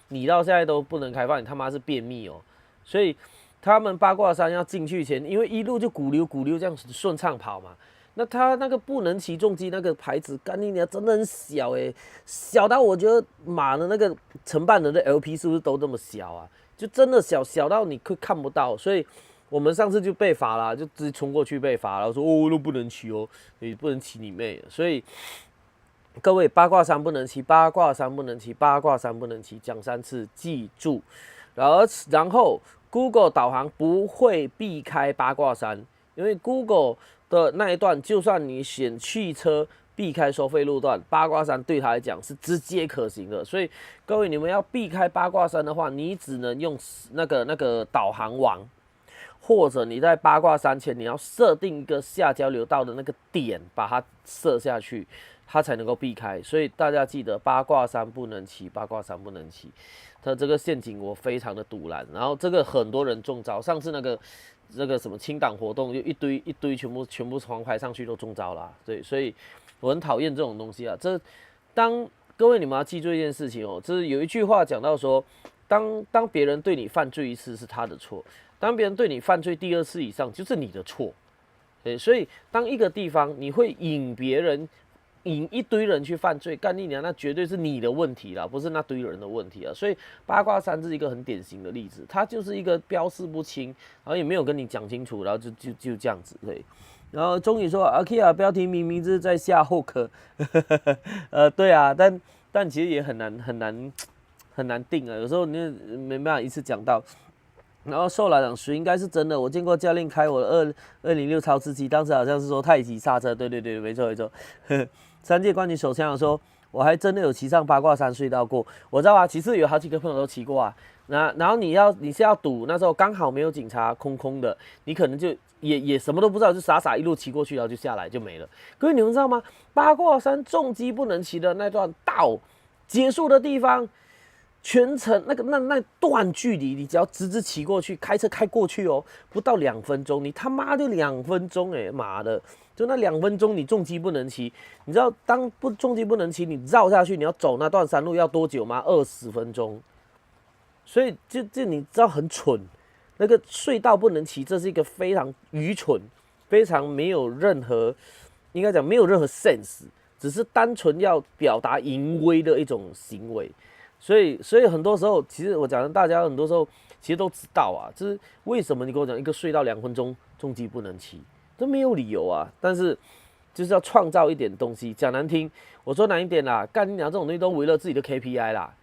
你到现在都不能开放，你他妈是便秘哦。所以他们八卦山要进去前，因为一路就鼓溜这样顺畅跑嘛。那他那个不能骑重机那个牌子，干你娘真的很小小到我觉得马的那个承办人的 LP 是不是都这么小啊？就真的小到你看不到，所以。我们上次就被罚啦，就直接冲过去被罚了，说哦都不能骑哦，你不能骑你妹！所以各位八卦山不能骑，八卦山不能骑，八卦山不能骑，讲3次，记住。然后 Google 导航不会避开八卦山，因为 Google 的那一段，就算你选汽车避开收费路段，八卦山对他来讲是直接可行的。所以各位你们要避开八卦山的话，你只能用那个导航网。或者你在八卦山前，你要设定一个下交流道的那个点，把它设下去，它才能够避开。所以大家记得八卦山不能骑，八卦山不能骑。它这个陷阱我非常的堵拦，然后这个很多人中招。上次那个什么清党活动，就一堆全部黄牌上去都中招啦。对，所以我很讨厌这种东西啊。当各位你们要记住一件事情哦，这是有一句话讲到说，当别人对你犯罪一次是他的错。当别人对你犯罪第2次以上，就是你的错。所以当一个地方你会引别人引一堆人去犯罪，干你娘，那绝对是你的问题啦，不是那堆人的问题啊。所以八卦山是一个很典型的例子，它就是一个标示不清，然后也没有跟你讲清楚，然后就这样子，对。然后终于说阿 K 啊，标题明明是在下后科，对啊，但其实也很难定啊，有时候你没办法一次讲到。然后受来讲水应该是真的，我见过教练开我的206超刺机，当时好像是说太极刹车，对，没错。三界冠军手枪说，我还真的有骑上八卦山隧道过，我知道啊，其实有好几个朋友都骑过啊。然后你是要赌，那时候刚好没有警察，空的，你可能就也什么都不知道，就傻一路骑过去，然后就下来就没了。各位你们知道吗？八卦山重机不能骑的那段道结束的地方。全程那段距离，你只要直骑过去，开车开过去哦，不到2分钟，你他妈就2分钟妈的，就那2分钟你重机不能骑，你知道当重机不能骑，你绕下去你要走那段山路要多久吗？20分钟，所以就你知道很蠢，那个隧道不能骑，这是一个非常愚蠢、非常没有任何，应该讲没有任何 sense， 只是单纯要表达淫威的一种行为。所以很多时候，其实我讲的大家很多时候其实都知道啊，就是为什么你跟我讲一个隧道2分钟重机不能骑，这没有理由啊。但是就是要创造一点东西，讲难听，我说难一点啦，干你娘这种东西都为了自己的 KPI 啦，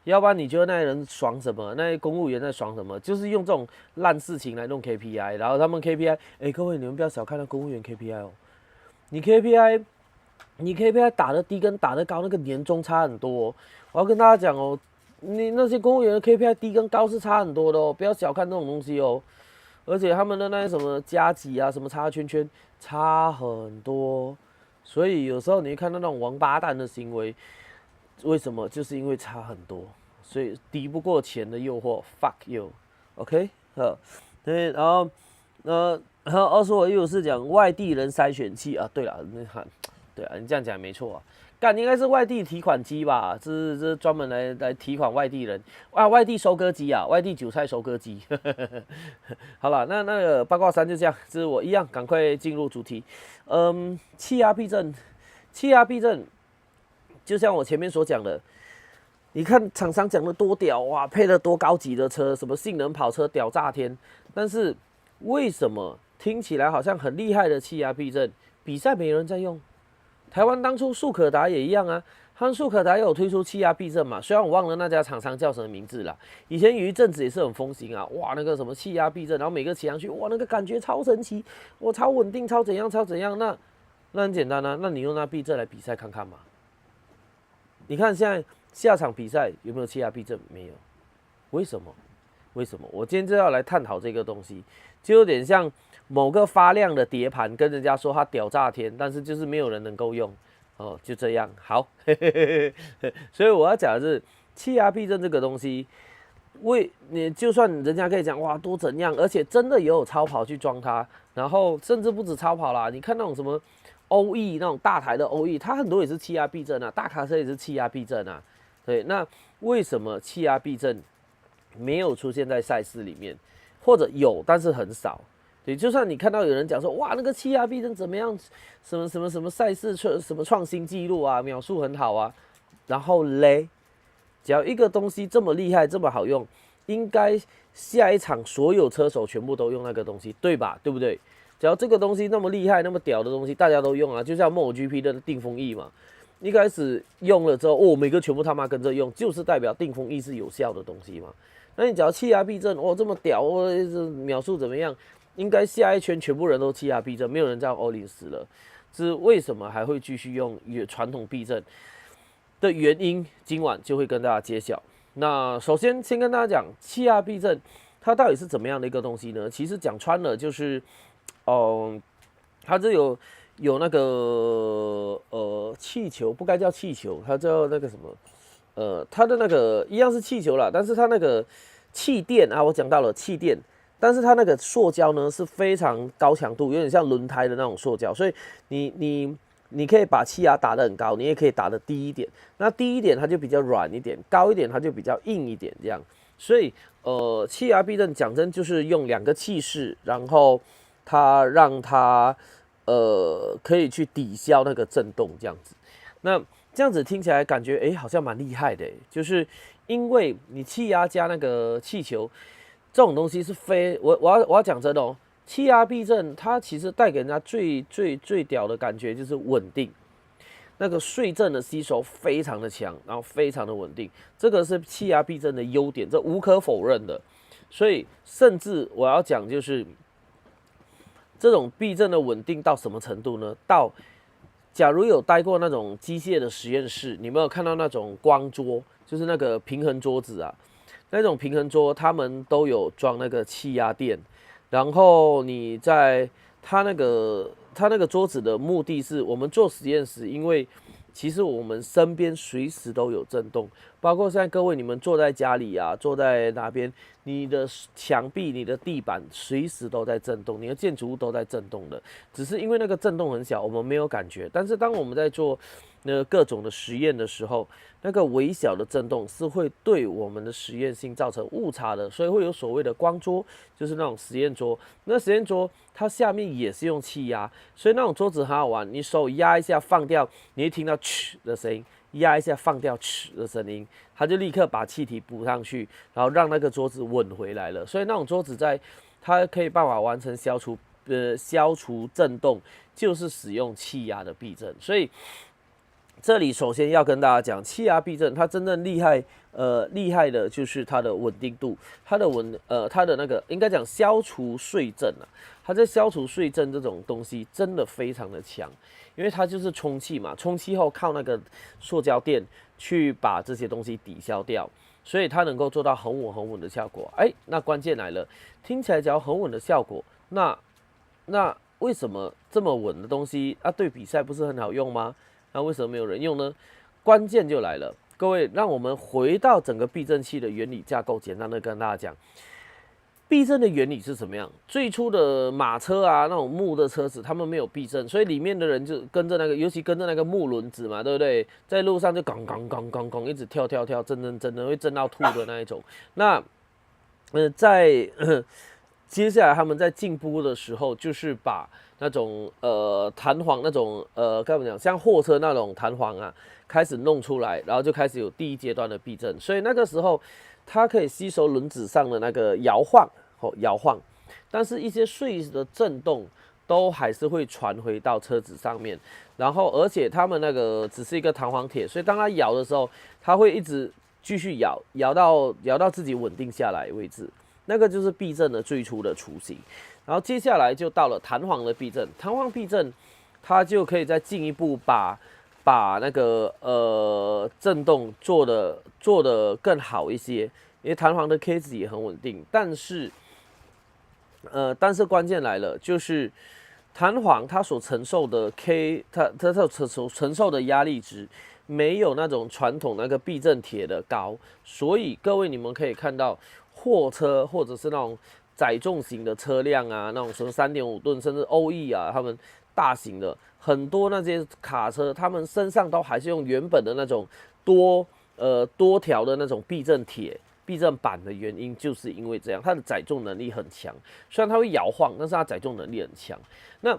要不然你觉得那些人爽什么？那些公务员在爽什么？就是用这种烂事情来弄 KPI， 然后他们 KPI，各位你们不要小看那公务员 KPI 哦，你 KPI 打得低跟打得高，那个年终差很多哦。我要跟大家讲哦，你那些公务员的 KPI 低跟高是差很多的哦，不要小看这种东西哦。而且他们的那些什么加级啊，什么叉圈圈，差很多。所以有时候你看到那种王八蛋的行为，为什么？就是因为差很多，所以敌不过钱的诱惑 ，fuck you，OK， 对，然后24我154讲外地人筛选器啊，对了，对啊，你这样讲没错啊。干应该是外地提款机吧？这是专门来提款外地人啊，外地收割机啊，外地韭菜收割机。好了，那个八卦山就这样，这是我一样，赶快进入主题。气压避震，就像我前面所讲的，你看厂商讲的多屌哇，配了多高级的车，什么性能跑车屌炸天，但是为什么听起来好像很厉害的气压避震，比赛没人在用？台湾当初速可达也一样啊，他们速可达也有推出气压避震嘛，虽然我忘了那家厂商叫什么名字啦。以前有一阵子也是很风行啊，哇，那个什么气压避震，然后每个骑上去，哇，那个感觉超神奇，哇，超稳定，超怎样，那很简单啊，那你用那避震来比赛看看嘛。你看现在下场比赛有没有气压避震？没有，为什么？我今天就要来探讨这个东西，就有点像某个发亮的碟盘跟人家说它屌炸天，但是就是没有人能够用哦，就这样。好，所以我要讲的是气压避震这个东西，你就算人家可以讲哇多怎样，而且真的也有超跑去装它，然后甚至不止超跑啦，你看那种什么OE 那种大台的 OE， 它很多也是气压避震啊，大卡车也是气压避震啊。对，那为什么气压避震没有出现在赛事里面，或者有但是很少？对，就算你看到有人讲说哇那个气压避震怎么样，什么赛事什么创新纪录啊，秒数很好啊，然后嘞，只要一个东西这么厉害这么好用，应该下一场所有车手全部都用那个东西，对吧？对不对？只要这个东西那么厉害那么屌的东西，大家都用啊，就像MotoGP 的定风翼嘛。一开始用了之后，每个全部他妈跟着用，就是代表定风翼是有效的东西嘛。那你只要气压避震，这么屌，秒数怎么样？应该下一圈全部人都气压避震，没有人这样all-in死了。是为什么还会继续用传统避震的原因？今晚就会跟大家揭晓。那首先先跟大家讲气压避震，它到底是怎么样的一个东西呢？其实讲穿了就是，它这有那个气球，不该叫气球，它叫那个什么它的那个一样是气球啦，但是它那个气垫啊，我讲到了气垫，但是它那个塑胶呢是非常高强度，有点像轮胎的那种塑胶，所以你可以把气压打得很高，你也可以打得低一点。那低一点它就比较软一点，高一点它就比较硬一点，这样。所以气压避震讲真就是用2个气势，然后让它可以去抵消那个震动这样子。那这样子听起来感觉好像蛮厉害的，就是因为你气压加那个气球这种东西是我要讲真的哦，气压避震它其实带给人家最屌的感觉就是稳定。那个税震的吸收非常的强，然后非常的稳定，这个是气压避震的优点，这无可否认的。所以，甚至我要讲就是这种避震的稳定到什么程度呢？假如有待过那种机械的实验室，你们有看到那种光桌，就是那个平衡桌子啊，那种平衡桌他们都有装那个气压垫，然后你在它那个桌子的目的是我们做实验时，因为其实我们身边随时都有震动，包括现在各位你们坐在家里啊，坐在哪边，你的墙壁、你的地板随时都在震动，你的建筑物都在震动的，只是因为那个震动很小，我们没有感觉。但是当我们在做各种的实验的时候，那个微小的震动是会对我们的实验性造成误差的，所以会有所谓的光桌，就是那种实验桌。那实验桌它下面也是用气压，所以那种桌子很好玩，你手压一下放掉，你会听到嗤的声音，压一下放掉嗤的声音，它就立刻把气体补上去，然后让那个桌子稳回来了。所以那种桌子它可以办法完成消除震动，就是使用气压的避震。所以这里首先要跟大家讲，气压避震它真正厉害的就是它的稳定度，它的那个应该讲消除税震啊，它在消除税震这种东西真的非常的强，因为它就是充气嘛，充气后靠那个塑胶垫去把这些东西抵消掉，所以它能够做到很稳的效果。那关键来了，听起来只要很稳的效果，那为什么这么稳的东西啊，对比赛不是很好用吗？那为什么没有人用呢？关键就来了，各位，让我们回到整个避震器的原理架构，简单的跟大家讲，避震的原理是怎么样？最初的马车啊，那种木的车子，他们没有避震，所以里面的人就跟着那个，尤其跟着那个木轮子嘛，对不对？在路上就咣咣咣咣咣，一直跳，震的会震到吐的那一种。那接下来他们在进步的时候，就是把那种弹簧那种该怎么讲，像货车那种弹簧啊，开始弄出来，然后就开始有第一阶段的避震。所以那个时候，它可以吸收轮子上的那个摇晃，但是一些碎的震动都还是会传回到车子上面。然后，而且他们那个只是一个弹簧铁，所以当它摇的时候，它会一直继续摇到自己稳定下来为止。那个就是避震的最初的雏形，然后接下来就到了弹簧的避震，弹簧避震它就可以再进一步把那个震动做的更好一些，因为弹簧的 K 值也很稳定，但是关键来了，就是弹簧它所承受的 它所承受的压力值没有那种传统那个避震铁的高，所以各位你们可以看到。货车或者是那种载重型的车辆啊，那种什么3.5吨甚至欧 E 啊，他们大型的很多那些卡车，他们身上都还是用原本的那种多条的那种避震板的原因，就是因为这样，它的载重能力很强。虽然它会摇晃，但是它载重能力很强。那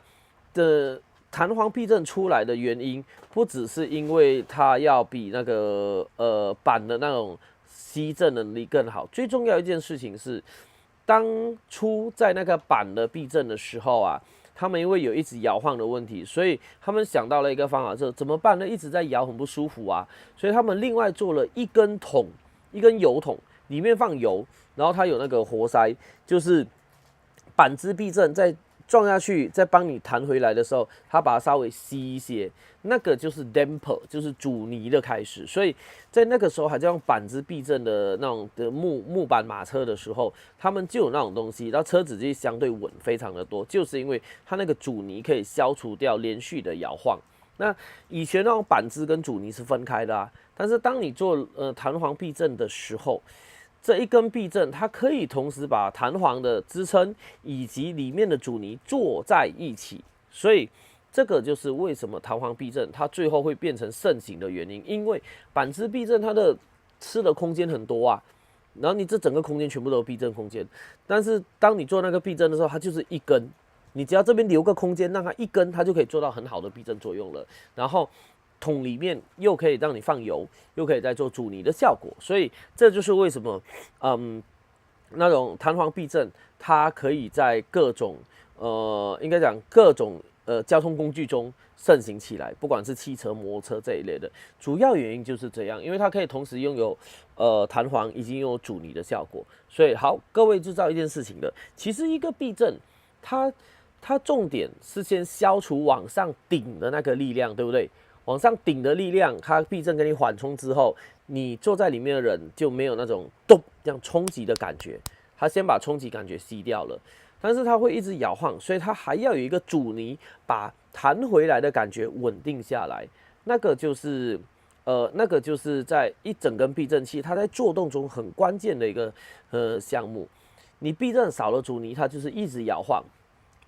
弹簧避震出来的原因，不只是因为它要比那个板的那种。吸震能力更好，最重要一件事情是，当初在那个板的避震的时候啊，他们因为有一直摇晃的问题，所以他们想到了一个方法，是怎么办呢？一直在摇，很不舒服啊，所以他们另外做了一根油桶，里面放油，然后它有那个活塞，就是板支避震在撞下去，再帮你弹回来的时候，它把它稍微吸一些，那个就是 damper， 就是阻尼的开始。所以在那个时候还在用板支避震的那种的木板马车的时候，他们就有那种东西，然后车子就相对稳非常的多，就是因为它那个阻尼可以消除掉连续的摇晃。那以前那种板支跟阻尼是分开的啊，但是当你做弹簧避震的时候，这一根避震，它可以同时把弹簧的支撑以及里面的阻尼做在一起，所以这个就是为什么弹簧避震它最后会变成盛行的原因。因为板支避震它的吃的空间很多啊，然后你这整个空间全部都有避震空间，但是当你做那个避震的时候，它就是一根，你只要这边留个空间，让它一根，它就可以做到很好的避震作用了。然后桶里面又可以让你放油，又可以再做阻尼的效果，所以这就是为什么，那种弹簧避震它可以在各种应该讲各种交通工具中盛行起来，不管是汽车、摩托车这一类的，主要原因就是这样，因为它可以同时拥有弹簧以及拥有阻尼的效果。所以好，各位就知道一件事情了，其实一个避震，它重点是先消除往上顶的那个力量，对不对？往上顶的力量，它避震给你缓冲之后，你坐在里面的人就没有那种咚这样冲击的感觉，它先把冲击感觉吸掉了。但是它会一直摇晃，所以它还要有一个阻尼，把弹回来的感觉稳定下来。那个就是在一整根避震器，它在做动中很关键的一个项目。你避震少了阻尼，它就是一直摇晃。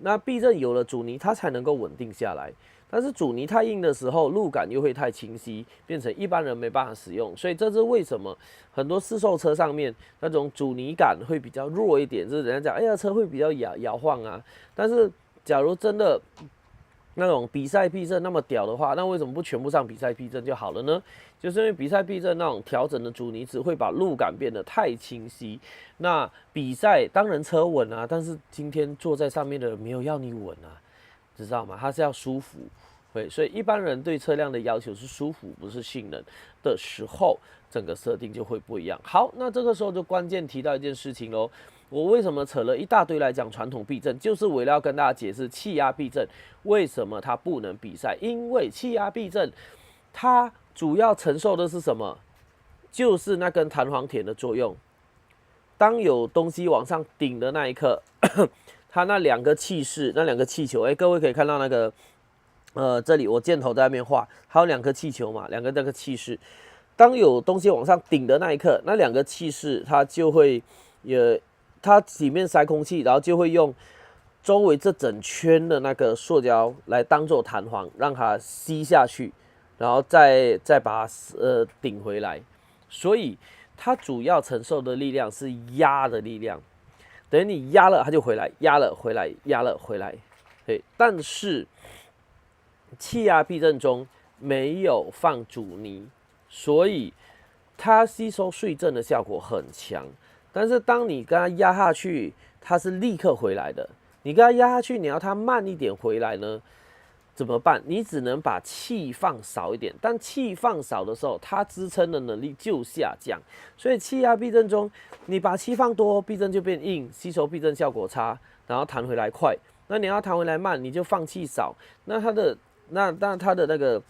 那避震有了阻尼，它才能够稳定下来。但是阻尼太硬的时候，路感又会太清晰，变成一般人没办法使用。所以这是为什么很多市售车上面那种阻尼感会比较弱一点，就是人家讲，哎呀，车会比较摇晃啊。但是假如真的那种比赛避震那么屌的话，那为什么不全部上比赛避震就好了呢？就是因为比赛避震那种调整的阻尼值会把路感变得太清晰。那比赛当然车稳啊，但是今天坐在上面的人没有要你稳啊。知道吗？它是要舒服，对，所以一般人对车辆的要求是舒服，不是性能的时候，整个设定就会不一样。好，那这个时候就关键提到一件事情喽。我为什么扯了一大堆来讲传统避震，就是为了要跟大家解释气压避震为什么它不能比赛。因为气压避震它主要承受的是什么？就是那根弹簧铁的作用。当有东西往上顶的那一刻，它那两个气势，那两个气球，各位可以看到那个，这里我箭头在那边画，还有两颗气球嘛，两个那个气势。当有东西往上顶的那一刻，那两个气势它就会，它里面塞空气，然后就会用周围这整圈的那个塑胶来当做弹簧，让它吸下去，然后再把它顶回来。所以它主要承受的力量是压的力量。等于你压了它就回来，压了回来，压了回来，对。但是气压避震中没有放阻尼，所以它吸收碎震的效果很强。但是当你跟它压下去，它是立刻回来的。你跟它压下去，你要它慢一点回来呢？怎么办？你只能把气放少一点，但气放少的时候，它支撑的能力就下降。所以气压避震中，你把气放多，避震就变硬，吸收避震效果差，然后弹回来快。那你要弹回来慢，你就放气少，那它的那个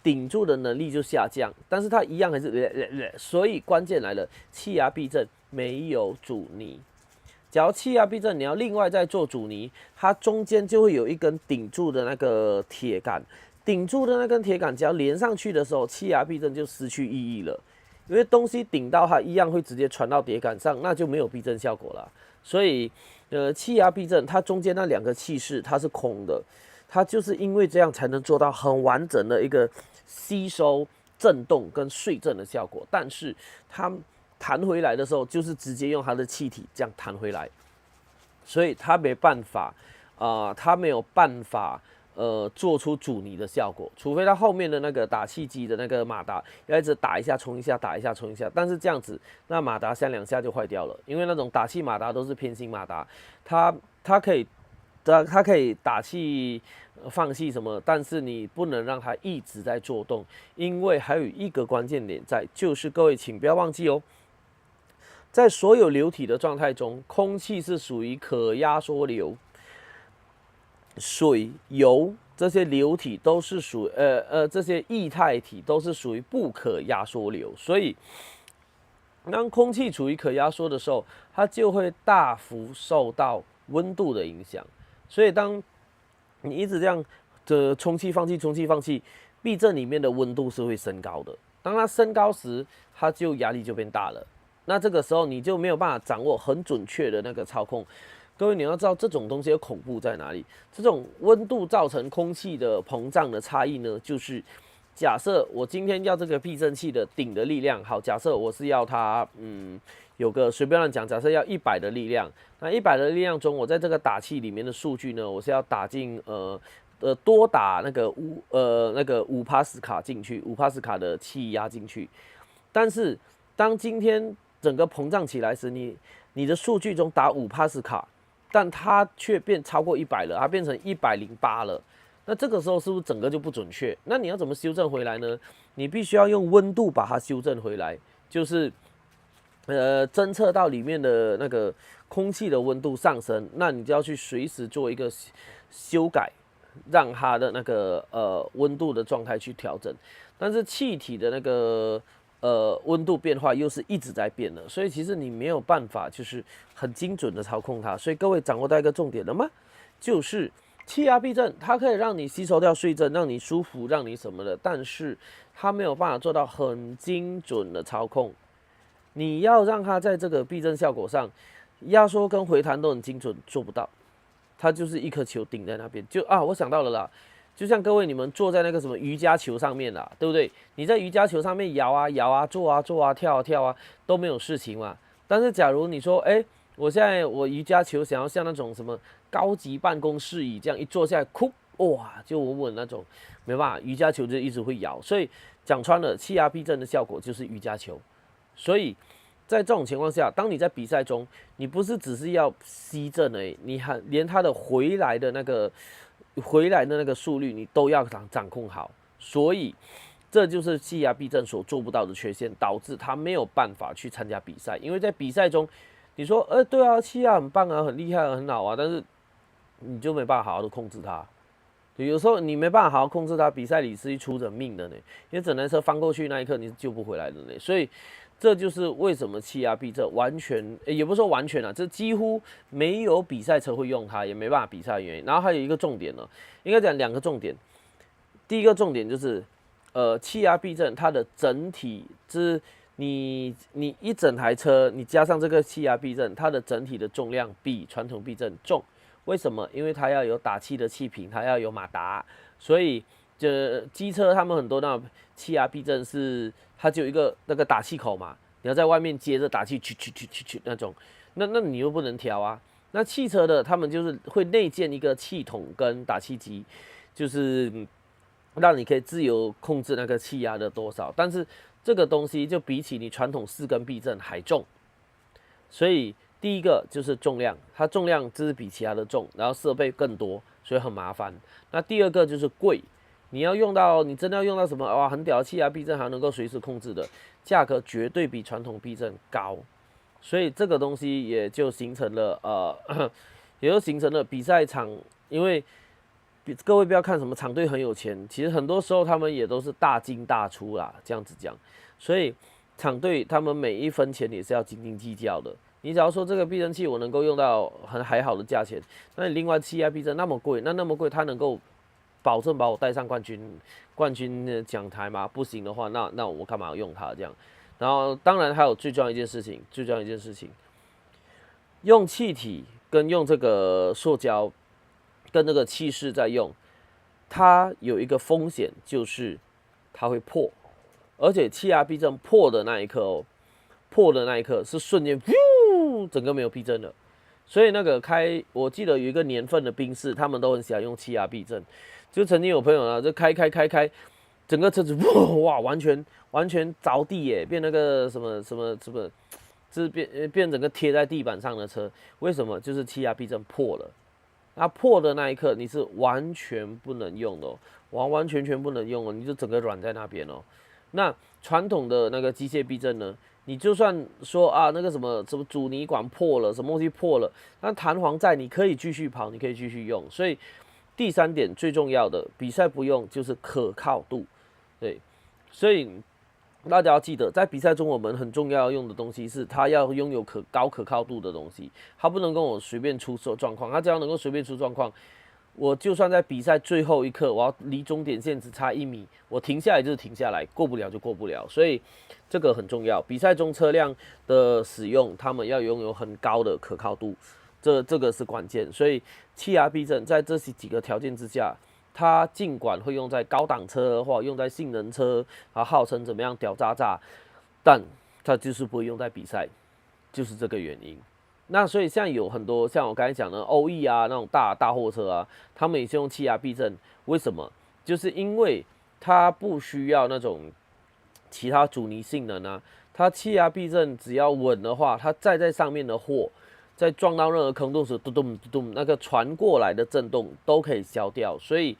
顶住的能力就下降，但是它一样还是所以关键来了，气压避震没有阻尼。假如气压避震，你要另外再做阻尼，它中间就会有一根顶住的那个铁杆，顶住的那根铁杆，只要连上去的时候，气压避震就失去意义了，因为东西顶到它一样会直接传到铁杆上，那就没有避震效果了。所以，气压避震它中间那两个气室它是空的，它就是因为这样才能做到很完整的一个吸收震动跟碎震的效果，但是它弹回来的时候，就是直接用它的气体这样弹回来，所以它没办法，它没有办法，做出阻尼的效果，除非它后面的那个打气机的那个马达要一直打一下冲一下，打一下冲一下，但是这样子，那马达3、2下就坏掉了，因为那种打气马达都是偏心马达，它可以打气。放气什么，但是你不能让它一直在做动，因为还有一个关键点在，就是各位请不要忘记哦。在所有流体的状态中，空气是属于可压缩流，水、油这些流体都是属这些液态体都是属于不可压缩流，所以当空气处于可压缩的时候，它就会大幅受到温度的影响。所以当你一直这样的充气放气，充气放气，避震里面的温度是会升高的。当它升高时，它就压力就变大了。那这个时候你就没有办法掌握很准确的那个操控。各位你要知道这种东西的恐怖在哪里？这种温度造成空气的膨胀的差异呢，就是假设我今天要这个避震器的顶的力量，好，假设我是要它，有个随便乱讲，假设要100的力量，那100的力量中，我在这个打气里面的数据呢，我是要打进多打那个5帕斯卡进去，5帕斯卡的气压进去。但是当今天整个膨胀起来时，你的数据中打5帕斯卡，但它却变超过100了，它变成108了。那这个时候是不是整个就不准确？那你要怎么修正回来呢？你必须要用温度把它修正回来，就是侦测到里面的那个空气的温度上升，那你就要去随时做一个修改，让它的那个温度的状态去调整。但是气体的那个温度变化又是一直在变的，所以其实你没有办法就是很精准的操控它。所以各位掌握到一个重点了吗？就是气压避震，它可以让你吸收掉税震，让你舒服，让你什么的，但是它没有办法做到很精准的操控。你要让它在这个避震效果上，压缩跟回弹都很精准，做不到。它就是一颗球顶在那边，我想到了啦，就像各位你们坐在那个什么瑜伽球上面啦，对不对？你在瑜伽球上面摇啊摇啊，坐啊坐啊，跳啊跳啊，都没有事情嘛。但是假如你说，我现在我瑜伽球想要像那种什么高级办公室椅这样一坐下来，哇，就稳稳那种，没办法，瑜伽球就一直会摇。所以讲穿了，气压避震的效果就是瑜伽球。所以在这种情况下，当你在比赛中，你不是只是要吸震而已，你还连它的回来的那个速率，你都要掌控好。所以这就是气压避震所做不到的缺陷，导致他没有办法去参加比赛。因为在比赛中，你说，对啊，气压很棒啊，很厉害啊，很好啊，但是你就没办法好好的控制它。有时候你没办法好好控制它，比赛里是出人命的呢。因为整台车翻过去那一刻，你是救不回来的呢。所以这就是为什么气压避震完全，也不是说完全啊，这几乎没有比赛车会用它，也没办法比赛的原因。然后还有一个重点呢，应该讲2个重点。第一个重点就是，气压避震它的整体，就是你一整台车，你加上这个气压避震，它的整体的重量比传统避震重。为什么？因为它要有打气的气瓶，它要有马达，所以机车他们很多那种气压避震是它只有一个那个打气口嘛，你要在外面接着打气，去那种，那你又不能调啊。那汽车的他们就是会内建一个气筒跟打气机，就是让你可以自由控制那个气压的多少，但是这个东西就比起你传统4根避震还重，所以第一个就是重量，它重量就是比其他的重，然后设备更多，所以很麻烦。那第二个就是贵，你真的要用到什么哇很屌的气压避震，还能够随时控制的，价格绝对比传统避震高，所以这个东西也就形成了比赛场，因为各位不要看什么厂队很有钱，其实很多时候他们也都是大进大出啦，这样子讲，所以厂队他们每一分钱也是要斤斤计较的。你假如说这个避震器我能够用到还好的价钱，那你另外气压避震那么贵，它能够保证把我带上冠军的讲台吗？不行的话，那我干嘛要用它这样？然后当然还有最重要一件事情，用气体跟用这个塑胶跟这个气势在用，它有一个风险就是它会破，而且气压避震破的那一刻是瞬间整个没有避震了。所以我记得有一个年份的宾士，他们都很喜欢用气压避震。就曾经有朋友呢，就开，整个车子哇，完全着地耶，变那个什么，就是变整个贴在地板上的车。为什么？就是气压避震破了。它破的那一刻，你是完全不能用的完全不能用哦，你就整个软在那边哦。那传统的那个机械避震呢？你就算说啊，那个什么阻尼管破了，什么东西破了，那弹簧在，你可以继续跑，你可以继续用。所以第3点最重要的，比赛不用就是可靠度，对，所以大家要记得，在比赛中我们很重要用的东西是，它要拥有高可靠度的东西，它不能跟我随便出状况，它只要能够随便出状况。我就算在比赛最后一刻，我要离终点线只差1米，我停下来就是停下来，过不了就过不了，所以这个很重要。比赛中车辆的使用，他们要拥有很高的可靠度，这个是关键。所以气压避震在这几个条件之下，它尽管会用在高档车或者用在性能车，它号称怎么样屌炸炸，但它就是不会用在比赛，就是这个原因。那所以像有很多像我刚才讲的欧翼啊那种大货车啊，他们也是用气压避震，为什么？就是因为它不需要那种其他阻尼性能啊，它气压避震只要稳的话，它载在上面的货，在撞到任何坑洞时，咚咚咚咚，那个传过来的震动都可以消掉，所以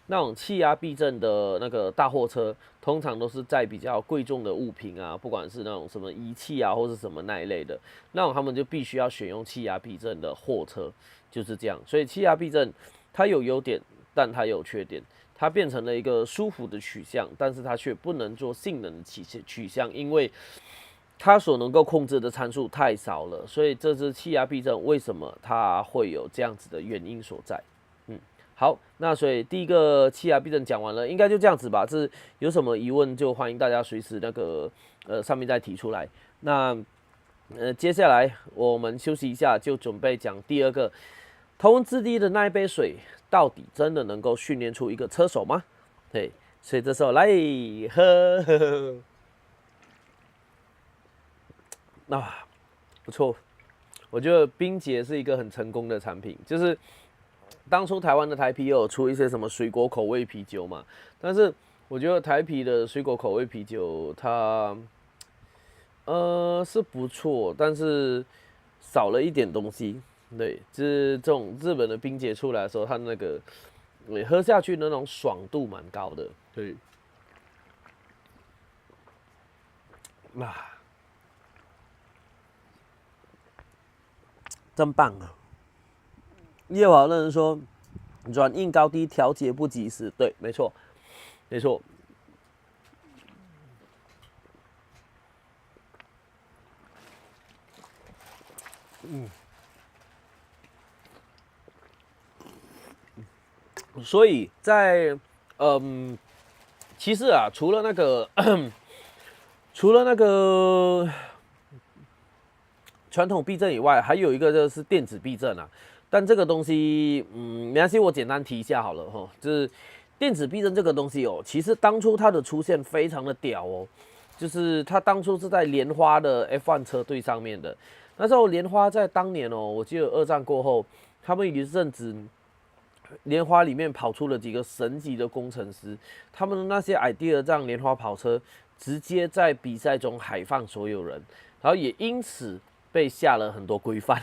那种气压避震的那个大货车，通常都是在比较贵重的物品啊，不管是那种什么仪器啊，或是什么那一类的，那种他们就必须要选用气压避震的货车，就是这样。所以气压避震它有优点，但它有缺点。它变成了一个舒服的取向，但是它却不能做性能的取向，因为它所能够控制的参数太少了。所以这支气压避震为什么它会有这样子的原因所在？好，那所以第一个气压避震讲完了，应该就这样子吧。这有什么疑问就欢迎大家随时那个上面再提出来。那接下来我们休息一下，就准备讲第二个。头文字 D 的那一杯水，到底真的能够训练出一个车手吗？对，所以这时候来喝，啊，不错，我觉得冰杰是一个很成功的产品，就是当初台湾的台啤有出一些什么水果口味啤酒嘛，但是我觉得台啤的水果口味啤酒它是不错，但是少了一点东西。对，就是这种日本的冰结出来的时候，它那个喝下去的那种爽度蛮高的。对，真棒啊！叶华的人说，软硬高低调节不及时。对，没错，没错。所以在其实啊，除了那个传统避震以外，还有一个就是电子避震啊。但这个东西，没关系，我简单提一下好了哈。就是电子避震这个东西哦，其实当初它的出现非常的屌哦，就是它当初是在莲花的 F1 车队上面的。那时候莲花在当年哦，我记得二战过后，他们有一阵子莲花里面跑出了几个神级的工程师，他们的那些 idea 让莲花跑车直接在比赛中海放所有人，然后也因此被下了很多规范。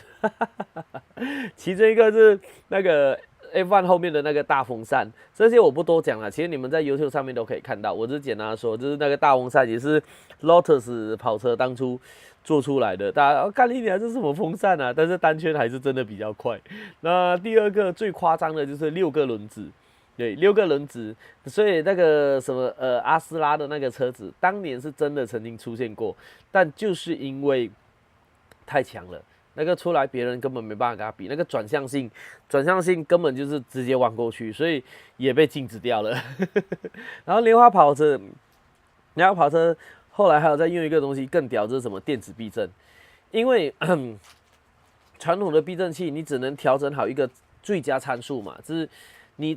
其中一个是那个 F1 后面的那个大风扇，这些我不多讲了，其实你们在 YouTube 上面都可以看到。我只是简单的说，就是那个大风扇也是 Lotus 跑车当初做出来的，大家看你俩这是什么风扇啊？但是单圈还是真的比较快。那第二个最夸张的就是6个轮子，对，6个轮子，所以那个什么阿斯拉的那个车子，当年是真的曾经出现过，但就是因为太强了。那个出来别人根本没办法跟他比，那个转向性根本就是直接弯过去，所以也被禁止掉了。然后莲花跑车后来还有再用一个东西更屌，就是什么电子避震。因为传统的避震器你只能调整好一个最佳参数嘛，就是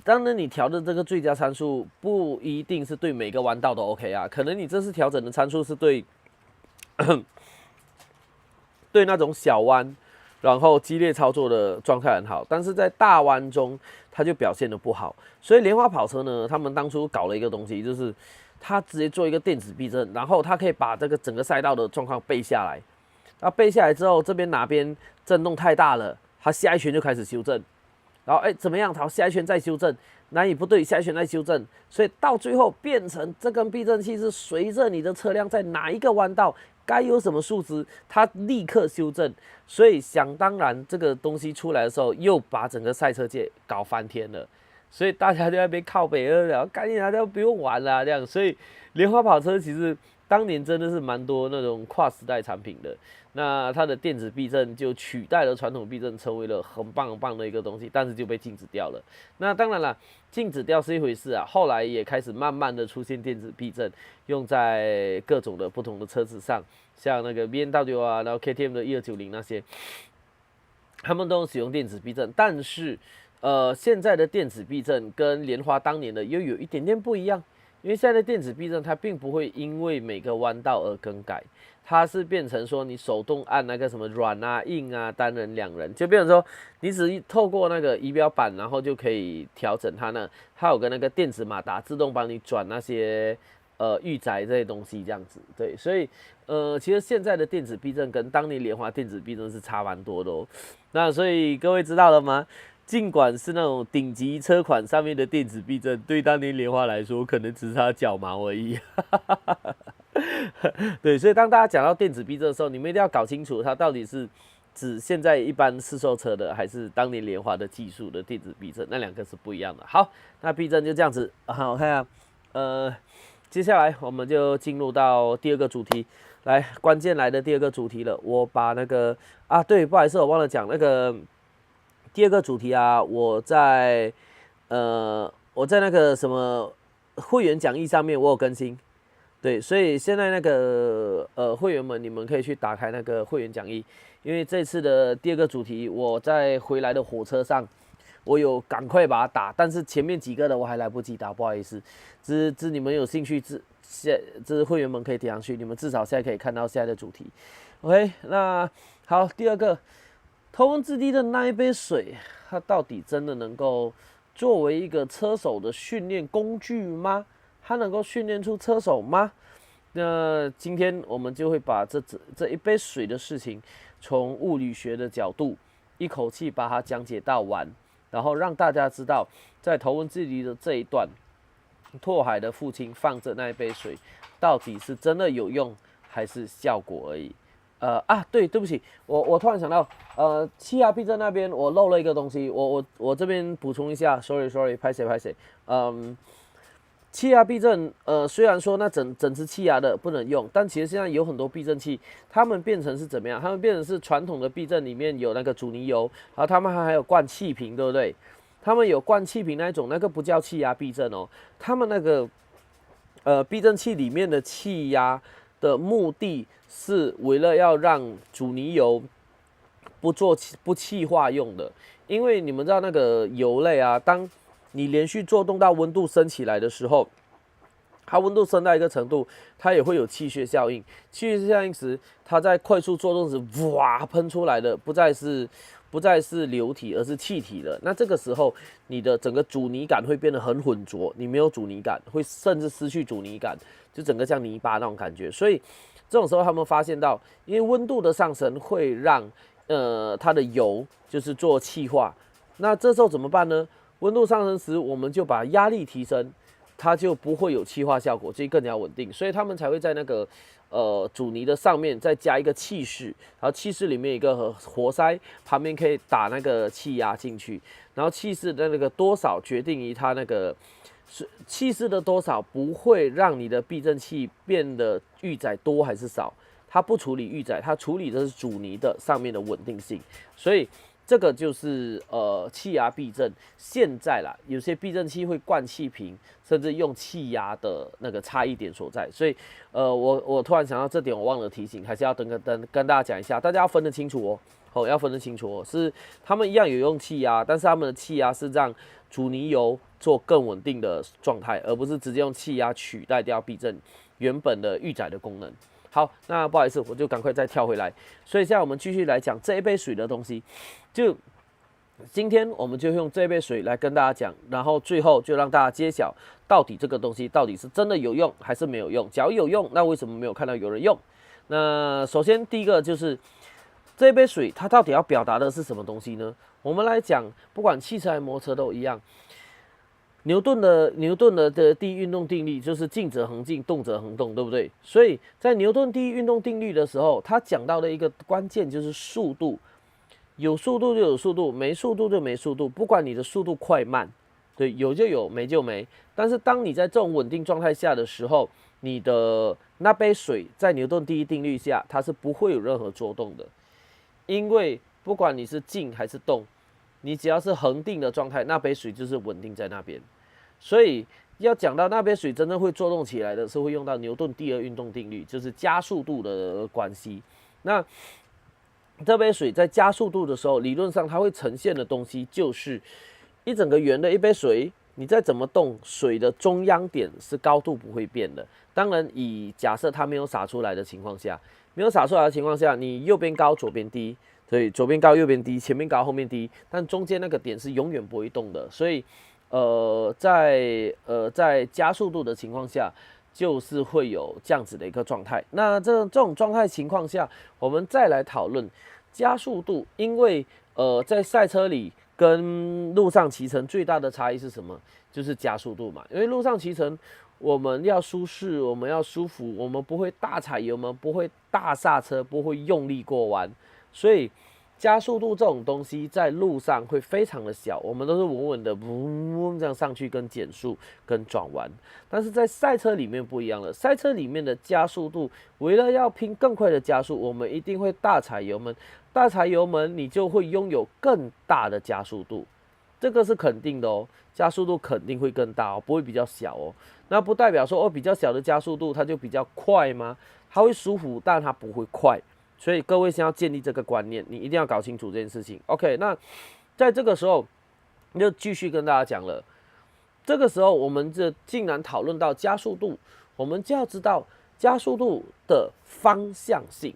当然你调的这个最佳参数不一定是对每个弯道都 OK 啊，可能你这次调整的参数是对对那种小弯，然后激烈操作的状态很好，但是在大弯中它就表现得不好。所以莲花跑车呢，他们当初搞了一个东西，就是它直接做一个电子避震，然后它可以把这个整个赛道的状况背下来。那背下来之后，这边哪边震动太大了，它下一圈就开始修正。然后怎么样？好，下一圈再修正，哪里不对，下一圈再修正。所以到最后变成这根避震器是随着你的车辆在哪一个弯道。该有什么数值，它立刻修正，所以想当然，这个东西出来的时候，又把整个赛车界搞翻天了，所以大家就在那边靠北了，赶紧大家不用玩了这样。所以莲花跑车其实当年真的是蛮多那种跨时代产品的。那它的电子避震就取代了传统避震，成为了很棒很棒的一个东西，但是就被禁止掉了。那当然了，禁止掉是一回事啊，后来也开始慢慢的出现电子避震，用在各种的不同的车子上，像那个 BMW 啊，然后 KTM 的1290那些，他们都使用电子避震，但是现在的电子避震跟莲花当年的又有一点点不一样。因为现在的电子避震它并不会因为每个弯道而更改，它是变成说你手动按那个什么软啊、硬啊、单人、两人，就变成说你只透过那个仪表板，然后就可以调整它呢。它有个那个电子马达，自动帮你转那些御宅这些东西这样子。对，所以其实现在的电子避震跟当年莲花电子避震是差蛮多的哦。那所以各位知道了吗？尽管是那种顶级车款上面的电子避震，对当年莲花来说，可能只差脚毛而已。对，所以当大家讲到电子避震的时候，你们一定要搞清楚它到底是指现在一般市售车的，还是当年莲花的技术的电子避震，那两个是不一样的。好，那避震就这样子。好，我看一下，接下来我们就进入到第二个主题，来，关键来的第二个主题了。我把那个对，不好意思，我忘了讲那个第二个主题啊，我在那个什么会员讲义上面我有更新。对，所以现在那个会员们，你们可以去打开那个会员讲义，因为这次的第二个主题，我在回来的火车上，我有赶快把它打，但是前面几个的我还来不及打，不好意思。只你们有兴趣，这会员们可以点上去，你们至少现在可以看到现在的主题。OK， 那好，第二个，头文字 D 的那一杯水，它到底真的能够作为一个车手的训练工具吗？它能够训练出车手吗？那今天我们就会把这一杯水的事情，从物理学的角度，一口气把它讲解到完，然后让大家知道，在头文字 D 的这一段，拓海的父亲放着那一杯水，到底是真的有用，还是效果而已？对不起，我突然想到，气压避震那边我漏了一个东西，我这边补充一下 ，sorry， 拍谁，气压避震，虽然说那整支气压的不能用，但其实现在有很多避震器，它们变成是怎么样？它们变成是传统的避震里面有那个阻尼油，然后它们还有灌气瓶，对不对？他们有灌气瓶那一种，那个不叫气压避震哦，他们那个避震器里面的气压的目的是为了要让阻尼油不气化用的，因为你们知道那个油类啊，当你连续做动到温度升起来的时候，它温度升到一个程度，它也会有气血效应。气血效应时，它在快速做动时，哇，喷出来的不再是流体，而是气体了。那这个时候，你的整个阻尼感会变得很浑浊，你没有阻尼感，会甚至失去阻尼感，就整个像泥巴那种感觉。所以这种时候，他们发现到，因为温度的上升会让它的油就是做气化。那这时候怎么办呢？温度上升时，我们就把压力提升，它就不会有气化效果，就更加稳定。所以他们才会在那个阻尼的上面再加一个气室，然后气室里面有一个活塞，旁边可以打那个气压进去，然后气室的那个多少决定于它那个气室的多少，不会让你的避震器变得预载多还是少。它不处理预载，它处理的是阻尼的上面的稳定性，所以这个就是气压避震。现在啦，有些避震器会灌气瓶，甚至用气压的那个差异点所在。所以我突然想到这点，我忘了提醒，还是要跟大家讲一下，大家要分得清楚哦，要分得清楚哦，是他们一样有用气压，但是他们的气压是让阻尼油做更稳定的状态，而不是直接用气压取代掉避震原本的预载的功能。好，那不好意思，我就赶快再跳回来。所以现在我们继续来讲这一杯水的东西。就今天我们就用这杯水来跟大家讲，然后最后就让大家揭晓到底这个东西到底是真的有用还是没有用。假如有用，那为什么没有看到有人用？那首先第一个就是这杯水它到底要表达的是什么东西呢？我们来讲，不管汽车还是摩托车都一样。牛顿的第一运动定律就是静则恒静，动则恒动，对不对？所以在牛顿第一运动定律的时候，他讲到的一个关键就是速度，有速度就有速度，没速度就没速度，不管你的速度快慢，对，有就有，没就没。但是当你在这种稳定状态下的时候，你的那杯水在牛顿第一定律下，它是不会有任何作动的，因为不管你是静还是动，你只要是恒定的状态，那杯水就是稳定在那边。所以要讲到那杯水真正会作动起来的，是会用到牛顿第二运动定律，就是加速度的关系。那这杯水在加速度的时候，理论上它会呈现的东西就是一整个圆的一杯水，你再怎么动，水的中央点是高度不会变的。当然，以假设它没有洒出来的情况下，你右边高，左边低，对，左边高，右边低，前面高，后面低，但中间那个点是永远不会动的。所以，在加速度的情况下，就是会有这样子的一个状态。那这种状态情况下，我们再来讨论加速度，因为在赛车里跟路上骑乘最大的差异是什么？就是加速度嘛。因为路上骑乘我们要舒适，我们要舒服，我们不会大踩油门，不会大刹车，不会用力过弯，所以加速度这种东西在路上会非常的小，我们都是稳稳的嗡这样上去跟减速跟转弯。但是在赛车里面不一样了，赛车里面的加速度，为了要拼更快的加速，我们一定会大踩油门，大踩油门你就会拥有更大的加速度，这个是肯定的哦，加速度肯定会更大哦，不会比较小哦。那不代表说比较小的加速度它就比较快吗？它会舒服，但它不会快。所以各位先要建立这个观念，你一定要搞清楚这件事情。OK， 那在这个时候就继续跟大家讲了。这个时候我们这竟然讨论到加速度，我们就要知道加速度的方向性。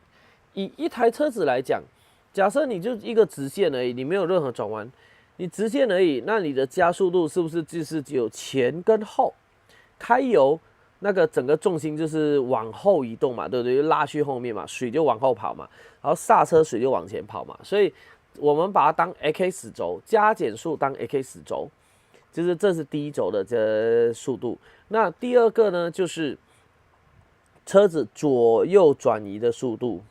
以一台车子来讲，假设你就一个直线而已，你没有任何转弯，你直线而已，那你的加速度是不是就是只有前跟后？开油那个整个重心就是往后移动嘛，对不对？拉去后面嘛，水就往后跑嘛，然后刹车水就往前跑嘛，所以我们把它当 x 轴，加减速当 x 轴，就是这是第一轴的这速度。那第二个呢，就是车子左右转移的速度，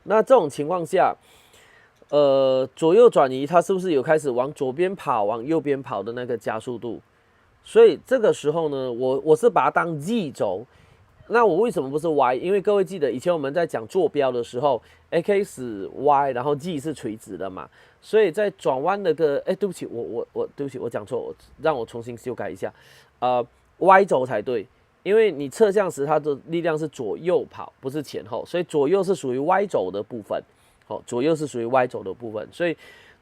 那这种情况下，左右转移，它是不是有开始往左边跑、往右边跑的那个加速度？所以这个时候呢，我是把它当 z 轴。那我为什么不是 y？ 因为各位记得以前我们在讲坐标的时候 ，x y， 然后 z 是垂直的嘛。所以在转弯的对不起，对不起，我讲错，让我重新修改一下。y 轴才对，因为你侧向时它的力量是左右跑，不是前后，所以左右是属于 y 轴的部分。左右是属于 y 轴的部分，所以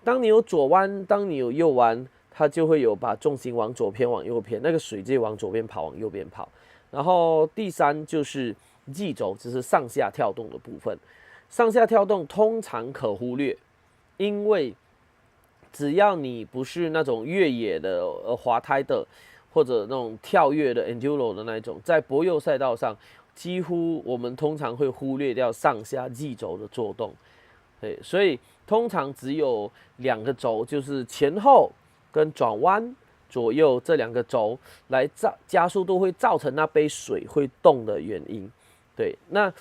当你有左弯，当你有右弯，它就会有把重心往左偏往右偏，那个水就往左边跑往右边跑。然后第三就是 G 轴，就是上下跳动的部分。上下跳动通常可忽略，因为只要你不是那种越野的滑胎的，或者那种跳跃的 enduro 的那一种，在柏油赛道上，几乎我们通常会忽略掉上下 G 轴的作动。对，所以通常只有两个轴，就是前后跟转弯左右这两个轴来加速度会造成那杯水会动的原因。对，那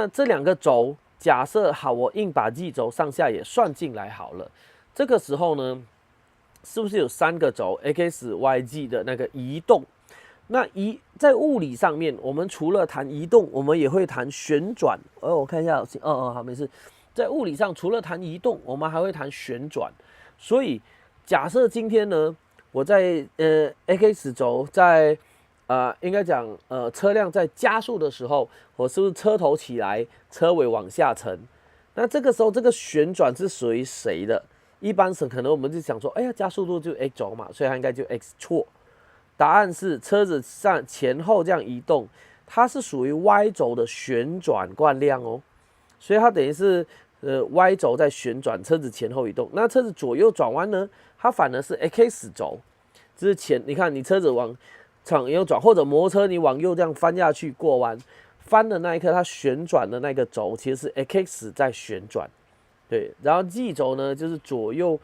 这两个轴，假设好，我硬把 G 轴上下也算进来好了。这个时候呢，是不是有三个轴 x y z 的那个移动？那在物理上面，我们除了谈移动，我们也会谈旋转。我看一下，好，没事。在物理上，除了谈移动，我们还会谈旋转。所以，假设今天呢，我在x 轴在应该讲车辆在加速的时候，我是不是车头起来，车尾往下沉？那这个时候，这个旋转是属于谁的？一般可能我们就想说，哎呀，加速度就 x 轴嘛，所以它应该就 x 错。答案是车子上前后这样移动，它是属于 y 轴的旋转惯量哦，所以它等于是y 轴在旋转，车子前后移动。那车子左右转弯呢，它反而是 x 轴，就是你看你车子往右转，或者摩托车你往右这样翻下去过弯，翻的那一刻它旋转的那个轴其实是 x 在旋转，对，然后 g 轴呢就是左右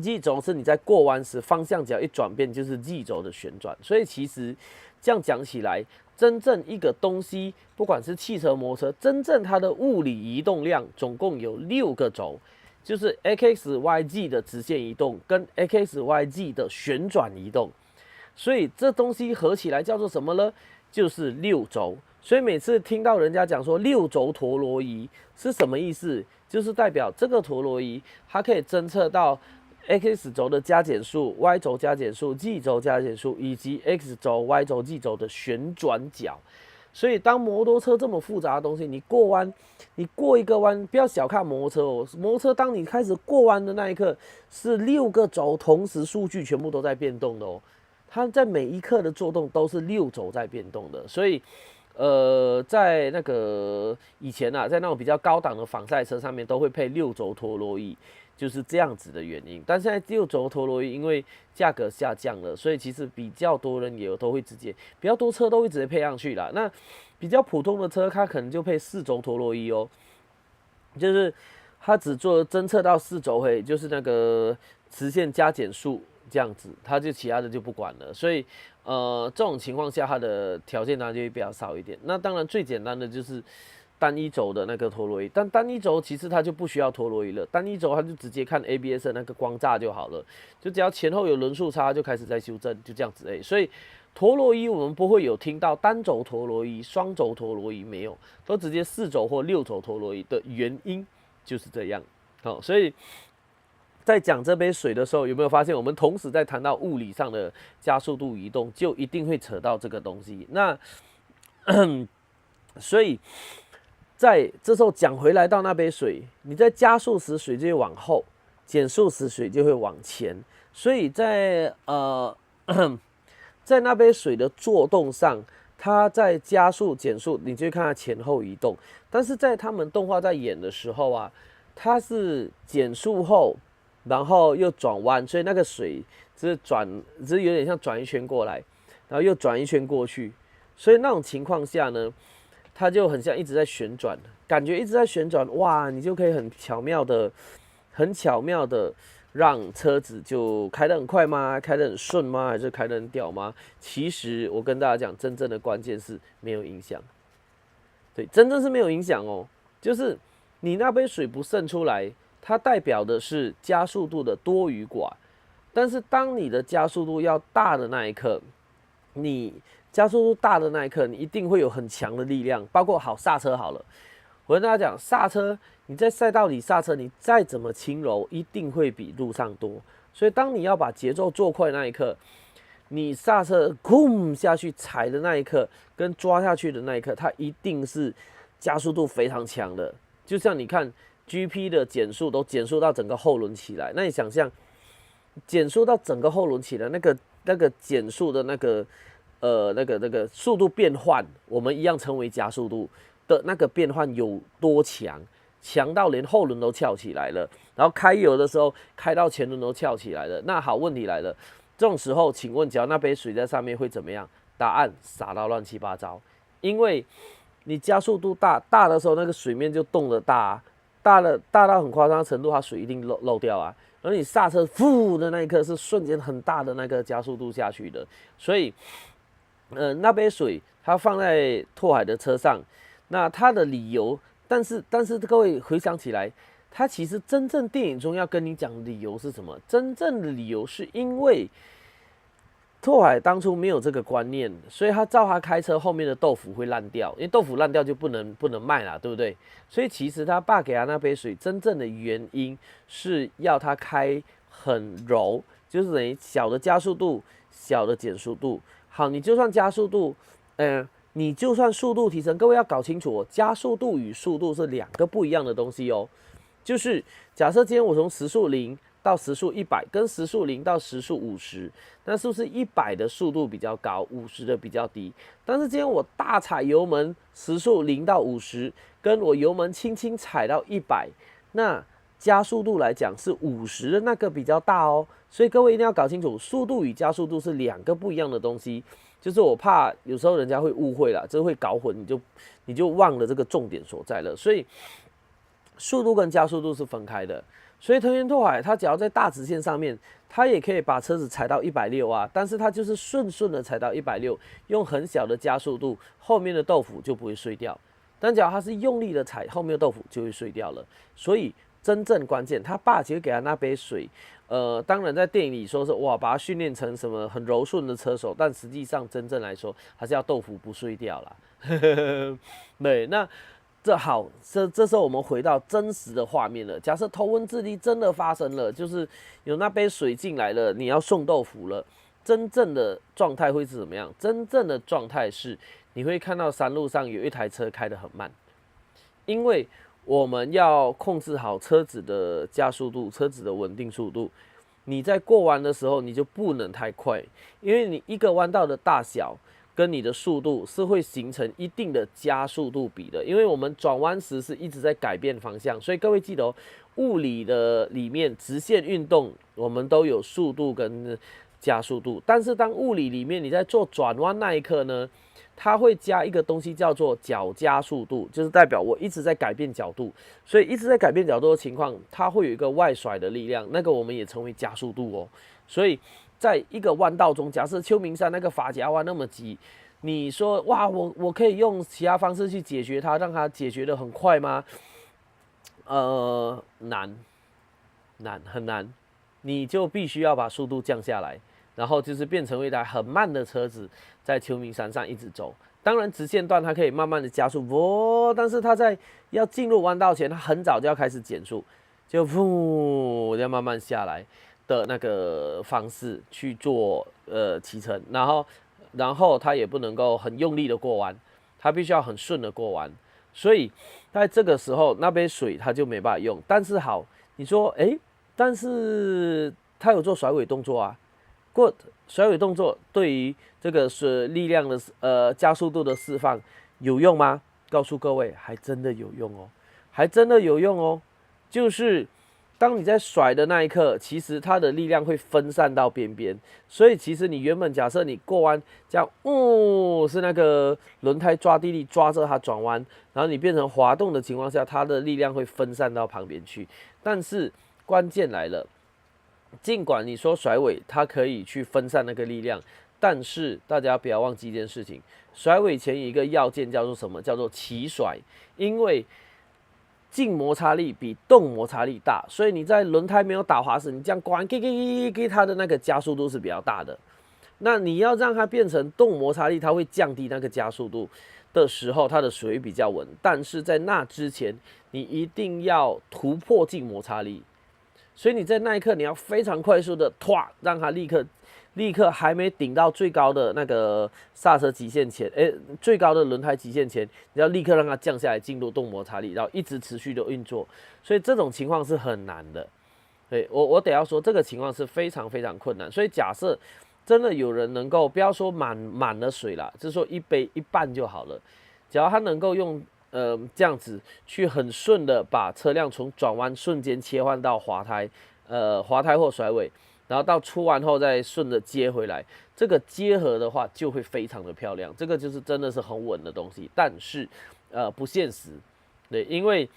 G 轴是你在过弯时方向只要一转变就是 G 轴的旋转，所以其实这样讲起来，真正一个东西，不管是汽车、摩托车，真正它的物理移动量总共有6个轴，就是 XYZ 的直线移动跟 XYZ 的旋转移动，所以这东西合起来叫做什么呢？就是6轴。所以每次听到人家讲说6轴陀螺仪是什么意思，就是代表这个陀螺仪它可以侦测到x 轴的加减速、y 轴加减速、g 轴加减速，以及x 轴、y 轴、g 轴的旋转角。所以当摩托车这么复杂的东西，你过弯，你过一个弯，不要小看摩托车哦。摩托车当你开始过弯的那一刻，是6个轴同时数据全部都在变动的哦。它在每一刻的做动都是6轴在变动的，所以。在那个以前啊，在那种比较高档的仿赛车上面都会配6轴陀螺仪，就是这样子的原因。但现在6轴陀螺仪因为价格下降了，所以其实比较多人也都会直接，比较多车都会直接配上去啦。那比较普通的车，它可能就配4轴陀螺仪哦，就是它只做侦测到4轴嘿，就是那个直线加减速这样子，它就其他的就不管了。所以这种情况下，它的条件当然就会比较少一点。那当然最简单的就是单一轴的那个陀螺仪，但单一轴其实它就不需要陀螺仪了，单一轴它就直接看 ABS 的那个光栅就好了，就只要前后有轮速差就开始在修正，就这样子而已。所以陀螺仪我们不会有听到单轴陀螺仪、双轴陀螺仪没有，都直接4轴或6轴陀螺仪的原因就是这样。好，所以。在讲这杯水的时候，有没有发现我们同时在谈到物理上的加速度移动，就一定会扯到这个东西？那所以在这时候讲回来到那杯水，你在加速时水就会往后，减速时水就会往前。所以在在那杯水的作动上，它在加速、减速，你就会看它前后移动。但是在他们动画在演的时候啊，它是减速后。然后又转弯，所以那个水只是有点像转一圈过来，然后又转一圈过去，所以那种情况下呢，它就很像一直在旋转，感觉一直在旋转，哇，你就可以很巧妙的让车子就开得很快吗？开得很顺吗？还是开得很屌吗？其实我跟大家讲，真正的关键是没有影响，对，真正是没有影响哦，就是你那杯水不渗出来。它代表的是加速度的多与寡，但是当你的加速度要大的那一刻，你加速度大的那一刻，你一定会有很强的力量，包括好刹车好了。我跟大家讲，刹车你在赛道里刹车，你再怎么轻柔，一定会比路上多。所以当你要把节奏做快的那一刻，你刹车轰下去踩的那一刻，跟抓下去的那一刻，它一定是加速度非常强的。就像你看。GP 的减速都减速到整个后轮起来，那你想象减速到整个后轮起来，那个减速的那个速度变换，我们一样称为加速度的那个变换有多强？强到连后轮都翘起来了，然后开油的时候开到前轮都翘起来了。那好，问题来了，这种时候，请问只要那杯水在上面会怎么样？答案洒到乱七八糟，因为你加速度大的时候，那个水面就动得大。大到很夸张的程度，它水一定漏掉啊。而你刹车负的那一刻是瞬间很大的那个加速度下去的，所以，那杯水它放在拓海的车上，那它的理由，但是各位回想起来，它其实真正电影中要跟你讲的理由是什么？真正的理由是因为。拓海当初没有这个观念，所以他照他开车，后面的豆腐会烂掉，因为豆腐烂掉就不能卖啦，对不对？所以其实他爸给他那杯水，真正的原因是要他开很柔，就是等于小的加速度，小的减速度。好，你就算加速度，你就算速度提升，各位要搞清楚哦，加速度与速度是2个不一样的东西哦。就是假设今天我从时速0到时速100，跟时速0到时速50，那是不是100的速度比较高，50的比较低？但是今天我大踩油门，时速0到50，跟我油门轻轻踩到100，那加速度来讲是50的那个比较大哦。所以各位一定要搞清楚，速度与加速度是2个不一样的东西。就是我怕有时候人家会误会啦，这会搞混，你就忘了这个重点所在了。所以速度跟加速度是分开的。所以藤原拓海他只要在大直线上面，他也可以把车子踩到160啊，但是他就是顺的踩到160，用很小的加速度，后面的豆腐就不会碎掉。但只要他是用力的踩，后面的豆腐就会碎掉了。所以真正关键，他爸其实给他那杯水，当然在电影里说是哇，把他训练成什么很柔顺的车手，但实际上真正来说，还是要豆腐不碎掉啦。对，那。这时候我们回到真实的画面了。假设头文字 D 真的发生了，就是有那杯水进来了，你要送豆腐了，真正的状态会是怎么样？真正的状态是你会看到山路上有一台车开得很慢，因为我们要控制好车子的加速度、车子的稳定速度。你在过弯的时候，你就不能太快，因为你一个弯道的大小跟你的速度是会形成一定的加速度比的。因为我们转弯时是一直在改变方向，所以各位记得哦，物理的里面直线运动我们都有速度跟加速度，但是当物理里面你在做转弯那一刻呢，它会加一个东西叫做角加速度，就是代表我一直在改变角度，所以一直在改变角度的情况，它会有一个外甩的力量，那个我们也称为加速度哦。所以在一个弯道中，假设秋名山那个法夹弯那么急，你说哇，我可以用其他方式去解决它，让它解决得很快吗？很难，你就必须要把速度降下来。然后就是变成一台很慢的车子，在秋名山上一直走。当然，直线段它可以慢慢的加速，但是它在要进入弯道前，它很早就要开始减速，就要慢慢下来的那个方式去做骑乘。然后它也不能够很用力的过弯，它必须要很顺的过弯。所以在这个时候，那杯水它就没办法用。但是好，你说，但是它有做甩尾动作啊。甩尾动作对于这个力量的加速度的释放有用吗？告诉各位，还真的有用哦，还真的有用哦。就是当你在甩的那一刻，其实它的力量会分散到边边，所以其实你原本假设你过弯这样，是那个轮胎抓地力抓着它转弯，然后你变成滑动的情况下，它的力量会分散到旁边去。但是关键来了。尽管你说甩尾它可以去分散那个力量，但是大家不要忘记一件事情，甩尾前有一个要件叫做什么？叫做齐甩。因为静摩擦力比动摩擦力大，所以你在轮胎没有打滑时，你这样关它的那个加速度是比较大的。那你要让它变成动摩擦力，它会降低那个加速度的时候，它的水比较稳。但是在那之前，你一定要突破静摩擦力。所以你在那一刻，你要非常快速的让它立刻还没顶到最高的那个刹车极限前，最高的轮胎极限前，你要立刻让它降下来，进入动摩擦力，然后一直持续的运作。所以这种情况是很难的。对，我得要说，这个情况是非常非常困难。所以假设真的有人能够，不要说满了水啦，就是说一杯一半就好了。只要他能够用这样子去很顺的把车辆从转弯瞬间切换到滑胎或甩尾，然后到出弯后再顺着接回来，这个结合的话就会非常的漂亮。这个就是真的是很稳的东西，但是不现实。对，因为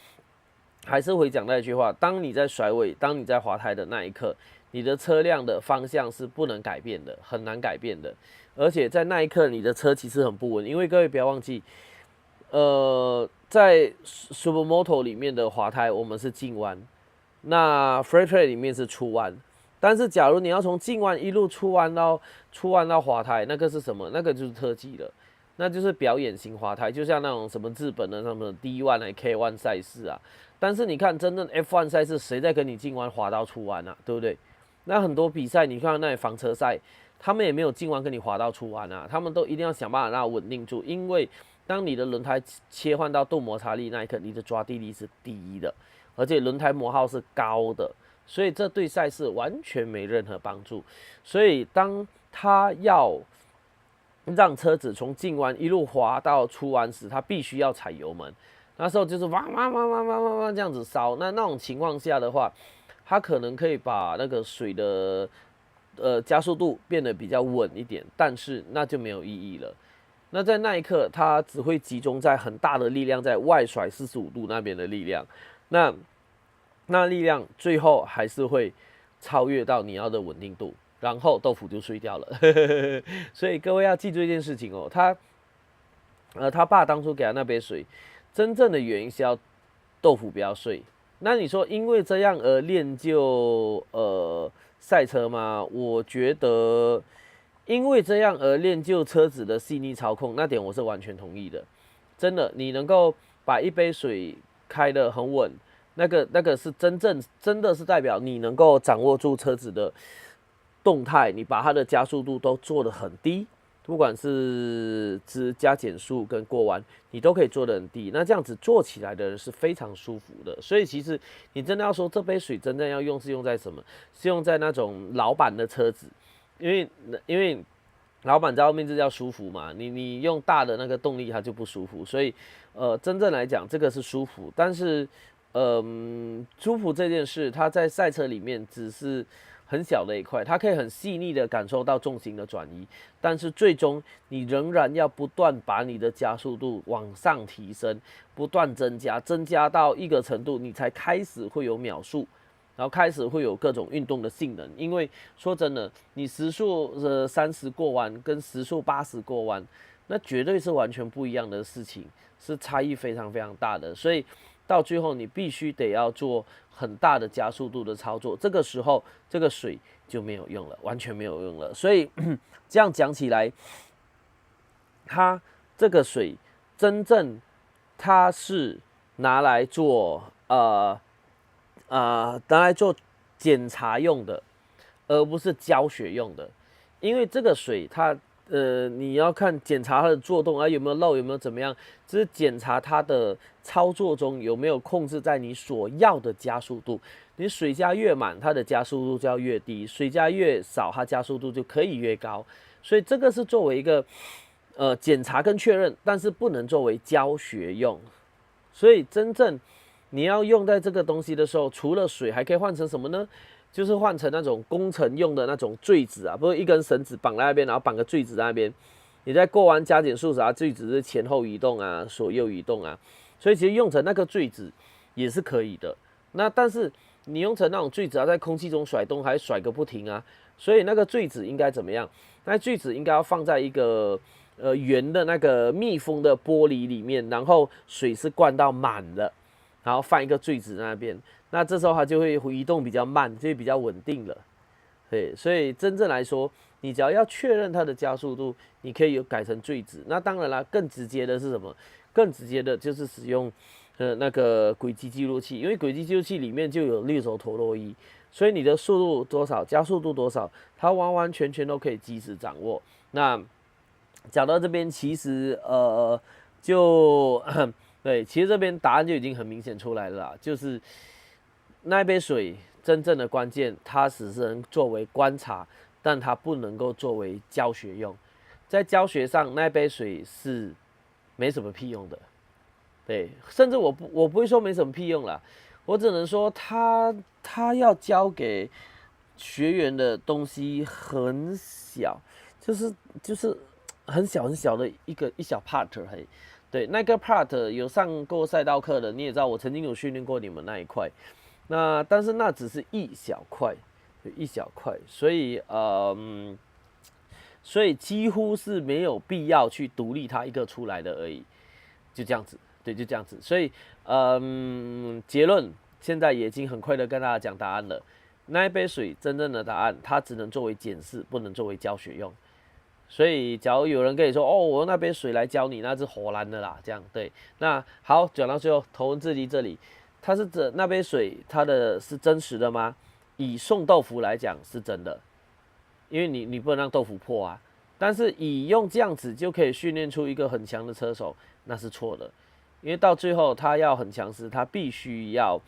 还是会讲那句话，当你在甩尾，当你在滑胎的那一刻，你的车辆的方向是不能改变的，很难改变的。而且在那一刻，你的车其实很不稳，因为各位不要忘记。在 Supermoto 里面的滑胎，我们是进弯，那 Freeride 里面是出弯。但是假如你要从进弯一路出弯到滑胎，那个是什么？那个就是特技了，那就是表演型滑胎，就像那种什么日本的什么 D1 还 K1 赛事啊。但是你看，真正 F1 赛事，谁在跟你进弯滑到出弯啊？对不对？那很多比赛，你看那房车赛，他们也没有进弯跟你滑到出弯啊，他们都一定要想办法让它稳定住，因为当你的轮胎切换到动摩擦力那一刻，你的抓地力是低的，而且轮胎磨耗是高的，所以这对赛事完全没任何帮助。所以当他要让车子从进弯一路滑到出弯时，他必须要踩油门，那时候就是汪这样子烧。那种情况下的话，它可能可以把那个水的加速度变得比较稳一点，但是那就没有意义了。那在那一刻，它只会集中在很大的力量，在外甩45度那边的力量，那力量最后还是会超越到你要的稳定度，然后豆腐就碎掉了。所以各位要记住一件事情哦，他爸当初给他那杯水，真正的原因是要豆腐不要碎。那你说因为这样而练就赛车吗？我觉得。因为这样而练就车子的细腻操控，那点我是完全同意的。真的，你能够把一杯水开得很稳，那个是真的是代表你能够掌握住车子的动态，你把它的加速度都做得很低，不管是加减速跟过弯，你都可以做得很低。那这样子做起来的人是非常舒服的。所以其实你真的要说这杯水真正要用是用在什么？是用在那种老板的车子，因为老板在后面就叫舒服嘛，你用大的那个动力它就不舒服。所以真正来讲这个是舒服，但是舒服这件事它在赛车里面只是很小的一块，它可以很细腻的感受到重心的转移，但是最终你仍然要不断把你的加速度往上提升，不断增加到一个程度，你才开始会有秒数，然后开始会有各种运动的性能。因为说真的，你时速30过弯跟时速80过弯，那绝对是完全不一样的事情，是差异非常非常大的。所以到最后你必须得要做很大的加速度的操作，这个时候这个水就没有用了，完全没有用了。所以这样讲起来，它这个水真正它是拿来做拿来做检查用的，而不是教学用的。因为这个水它你要看检查它的作动啊，有没有漏，有没有怎么样，这是检查它的操作中有没有控制在你所要的加速度。你水加越满，它的加速度就要越低；水加越少，它加速度就可以越高。所以这个是作为一个检查跟确认，但是不能作为教学用。所以真正你要用在这个东西的时候，除了水，还可以换成什么呢？就是换成那种工程用的那种坠子啊，不是一根绳子绑在那边，然后绑个坠子在那边。你在过弯加减速时，坠子是前后移动啊，左右移动啊，所以其实用成那个坠子也是可以的。那但是你用成那种坠子啊，在空气中甩动，还甩个不停啊。所以那个坠子应该怎么样？那坠子应该要放在一个圆的那个密封的玻璃里面，然后水是灌到满的，然后放一个坠子在那边。那这时候它就会移动比较慢，就会比较稳定了。对，所以真正来说，你只要确认它的加速度，你可以有改成坠子。那当然啦，更直接的是什么？更直接的就是使用那个轨迹记录器，因为轨迹记录器里面就有绿轴陀螺仪，所以你的速度多少，加速度多少，它完完全全都可以及时掌握。那讲到这边，其实就对，其实这边答案就已经很明显出来了啦，就是那一杯水真正的关键，它只是能作为观察，但它不能够作为教学用。在教学上，那杯水是没什么屁用的。对，甚至我不会说没什么屁用啦，我只能说他要教给学员的东西很小，就是很小很小的一小 part 而已。对，那个 part 有上过赛道课的，你也知道，我曾经有训练过你们那一块。那但是那只是一小块，一小块，所以所以几乎是没有必要去独立它一个出来的而已，就这样子，对，就这样子。所以结论现在也已经很快的跟大家讲答案了。那一杯水真正的答案，它只能作为检视，不能作为教学用。所以，假如有人跟你说，哦，我用那杯水来教你，那是荷兰的啦，这样对。那好，讲到最后，头文字 D 这里，它是那杯水，它的是真实的吗？以送豆腐来讲是真的，因为你不能让豆腐破啊。但是以用这样子就可以训练出一个很强的车手，那是错的。因为到最后他要很强时，他必须要，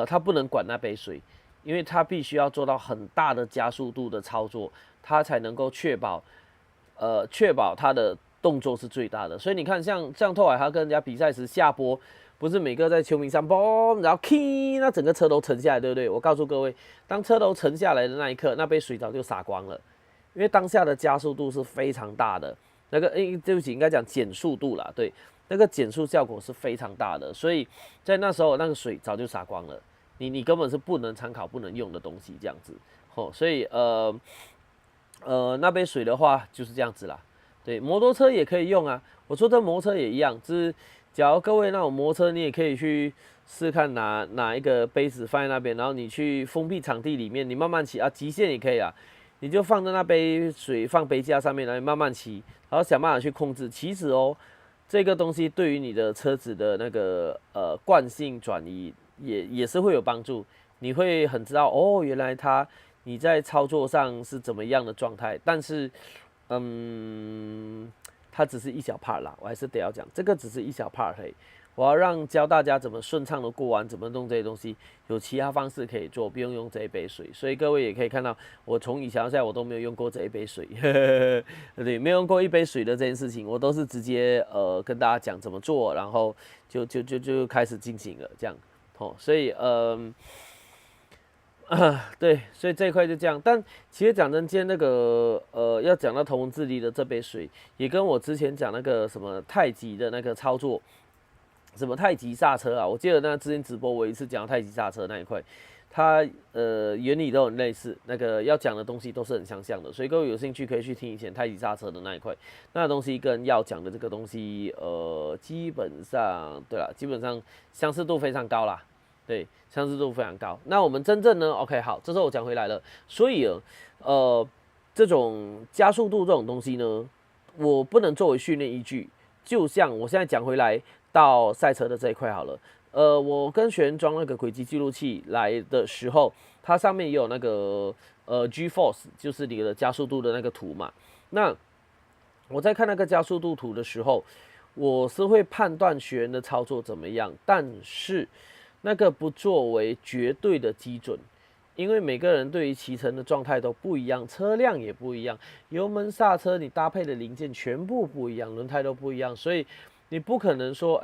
他不能管那杯水，因为他必须要做到很大的加速度的操作，他才能够确保他的动作是最大的。所以你看像拓海他跟人家比赛时下坡，不是每个在球迷上嘣，然后 key， 那整个车头沉下来，对不对？我告诉各位，当车头沉下来的那一刻，那杯水早就洒光了，因为当下的加速度是非常大的。那个对不起，应该讲减速度啦，对，那个减速效果是非常大的，所以在那时候那个水早就洒光了，你根本是不能参考、不能用的东西，这样子。所以那杯水的话就是这样子啦。对，摩托车也可以用啊。我说这摩托车也一样，就是假如各位那种摩托车，你也可以去试看拿一个杯子放在那边，然后你去封闭场地里面，你慢慢骑啊，极限也可以啊。你就放在那杯水放杯架上面，然后慢慢骑，然后想办法去控制。其实这个东西对于你的车子的那个惯性转移也是会有帮助。你会很知道原来你在操作上是怎么样的状态，但是它只是一小 part 啦，我还是得要讲，这个只是一小 part 而已。我要教大家怎么顺畅的过完，怎么弄这些东西，有其他方式可以做，不用用这一杯水。所以各位也可以看到，我从以前到现在我都没有用过这一杯水，对，没有用过一杯水的这件事情，我都是直接跟大家讲怎么做，然后就开始进行了这样。所以对，所以这一块就这样。但其实讲真，今天那个要讲到头文字 D 的这杯水，也跟我之前讲那个什么太极的那个操作。什么太极刹车啊？我记得那之前直播我一次讲太极刹车那一块，它原理都很类似，那个要讲的东西都是很相像的，所以各位有兴趣可以去听以前太极刹车的那一块，那东西跟要讲的这个东西，基本上对啦，基本上相似度非常高啦，对，相似度非常高。那我们真正呢 ，OK 好，这时候我讲回来了，所以这种加速度这种东西呢，我不能作为训练依据，就像我现在讲回来。到赛车的这一块好了，我跟学员装那个轨迹记录器来的时候，它上面也有那个G-force， 就是你的加速度的那个图嘛。那我在看那个加速度图的时候，我是会判断学员的操作怎么样，但是那个不作为绝对的基准，因为每个人对于骑乘的状态都不一样，车辆也不一样，油门刹车你搭配的零件全部不一样，轮胎都不一样，所以。你不可能说，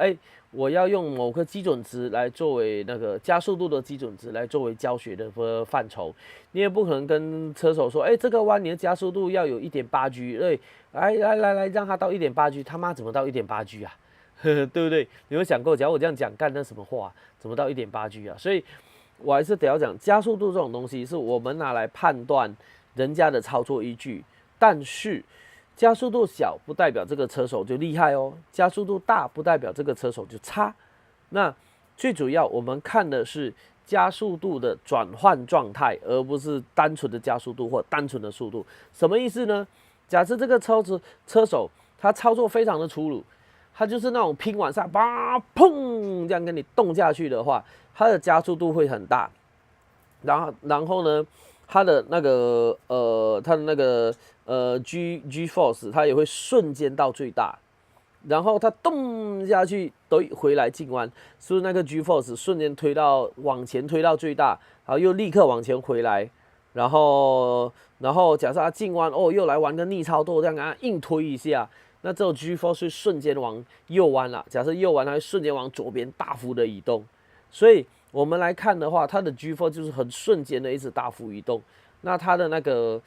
我要用某个基准值来作为那个加速度的基准值来作为教学的范畴，你也不可能跟车手说，这个弯你的加速度要有 1.8G， 来，让它到 1.8G， 他妈怎么到 1.8G 啊？对不对？你有想过，假如我这样讲，干那什么话，怎么到 1.8G 啊？所以，我还是得要讲，加速度这种东西是我们拿来判断人家的操作依据，但是。加速度小不代表这个车手就厉害哦，加速度大不代表这个车手就差。那最主要我们看的是加速度的转换状态，而不是单纯的加速度或单纯的速度。什么意思呢？假设这个车手他操作非常的粗鲁，他就是那种拼往上，叭砰这样跟你动下去的话，他的加速度会很大。然后呢？它的那个G-force 它也会瞬间到最大，然后它动下去都回来进弯，是不是那个 G-force 瞬间往前推到最大，然后又立刻往前回来，然后假设它进弯又来玩个逆操作，这样给它硬推一下，那这种 G-force 会瞬间往右弯了，假设右弯它会瞬间往左边大幅的移动，所以。我们来看的话，它的 G-force 就是很瞬间的一直大幅移动。那它的那个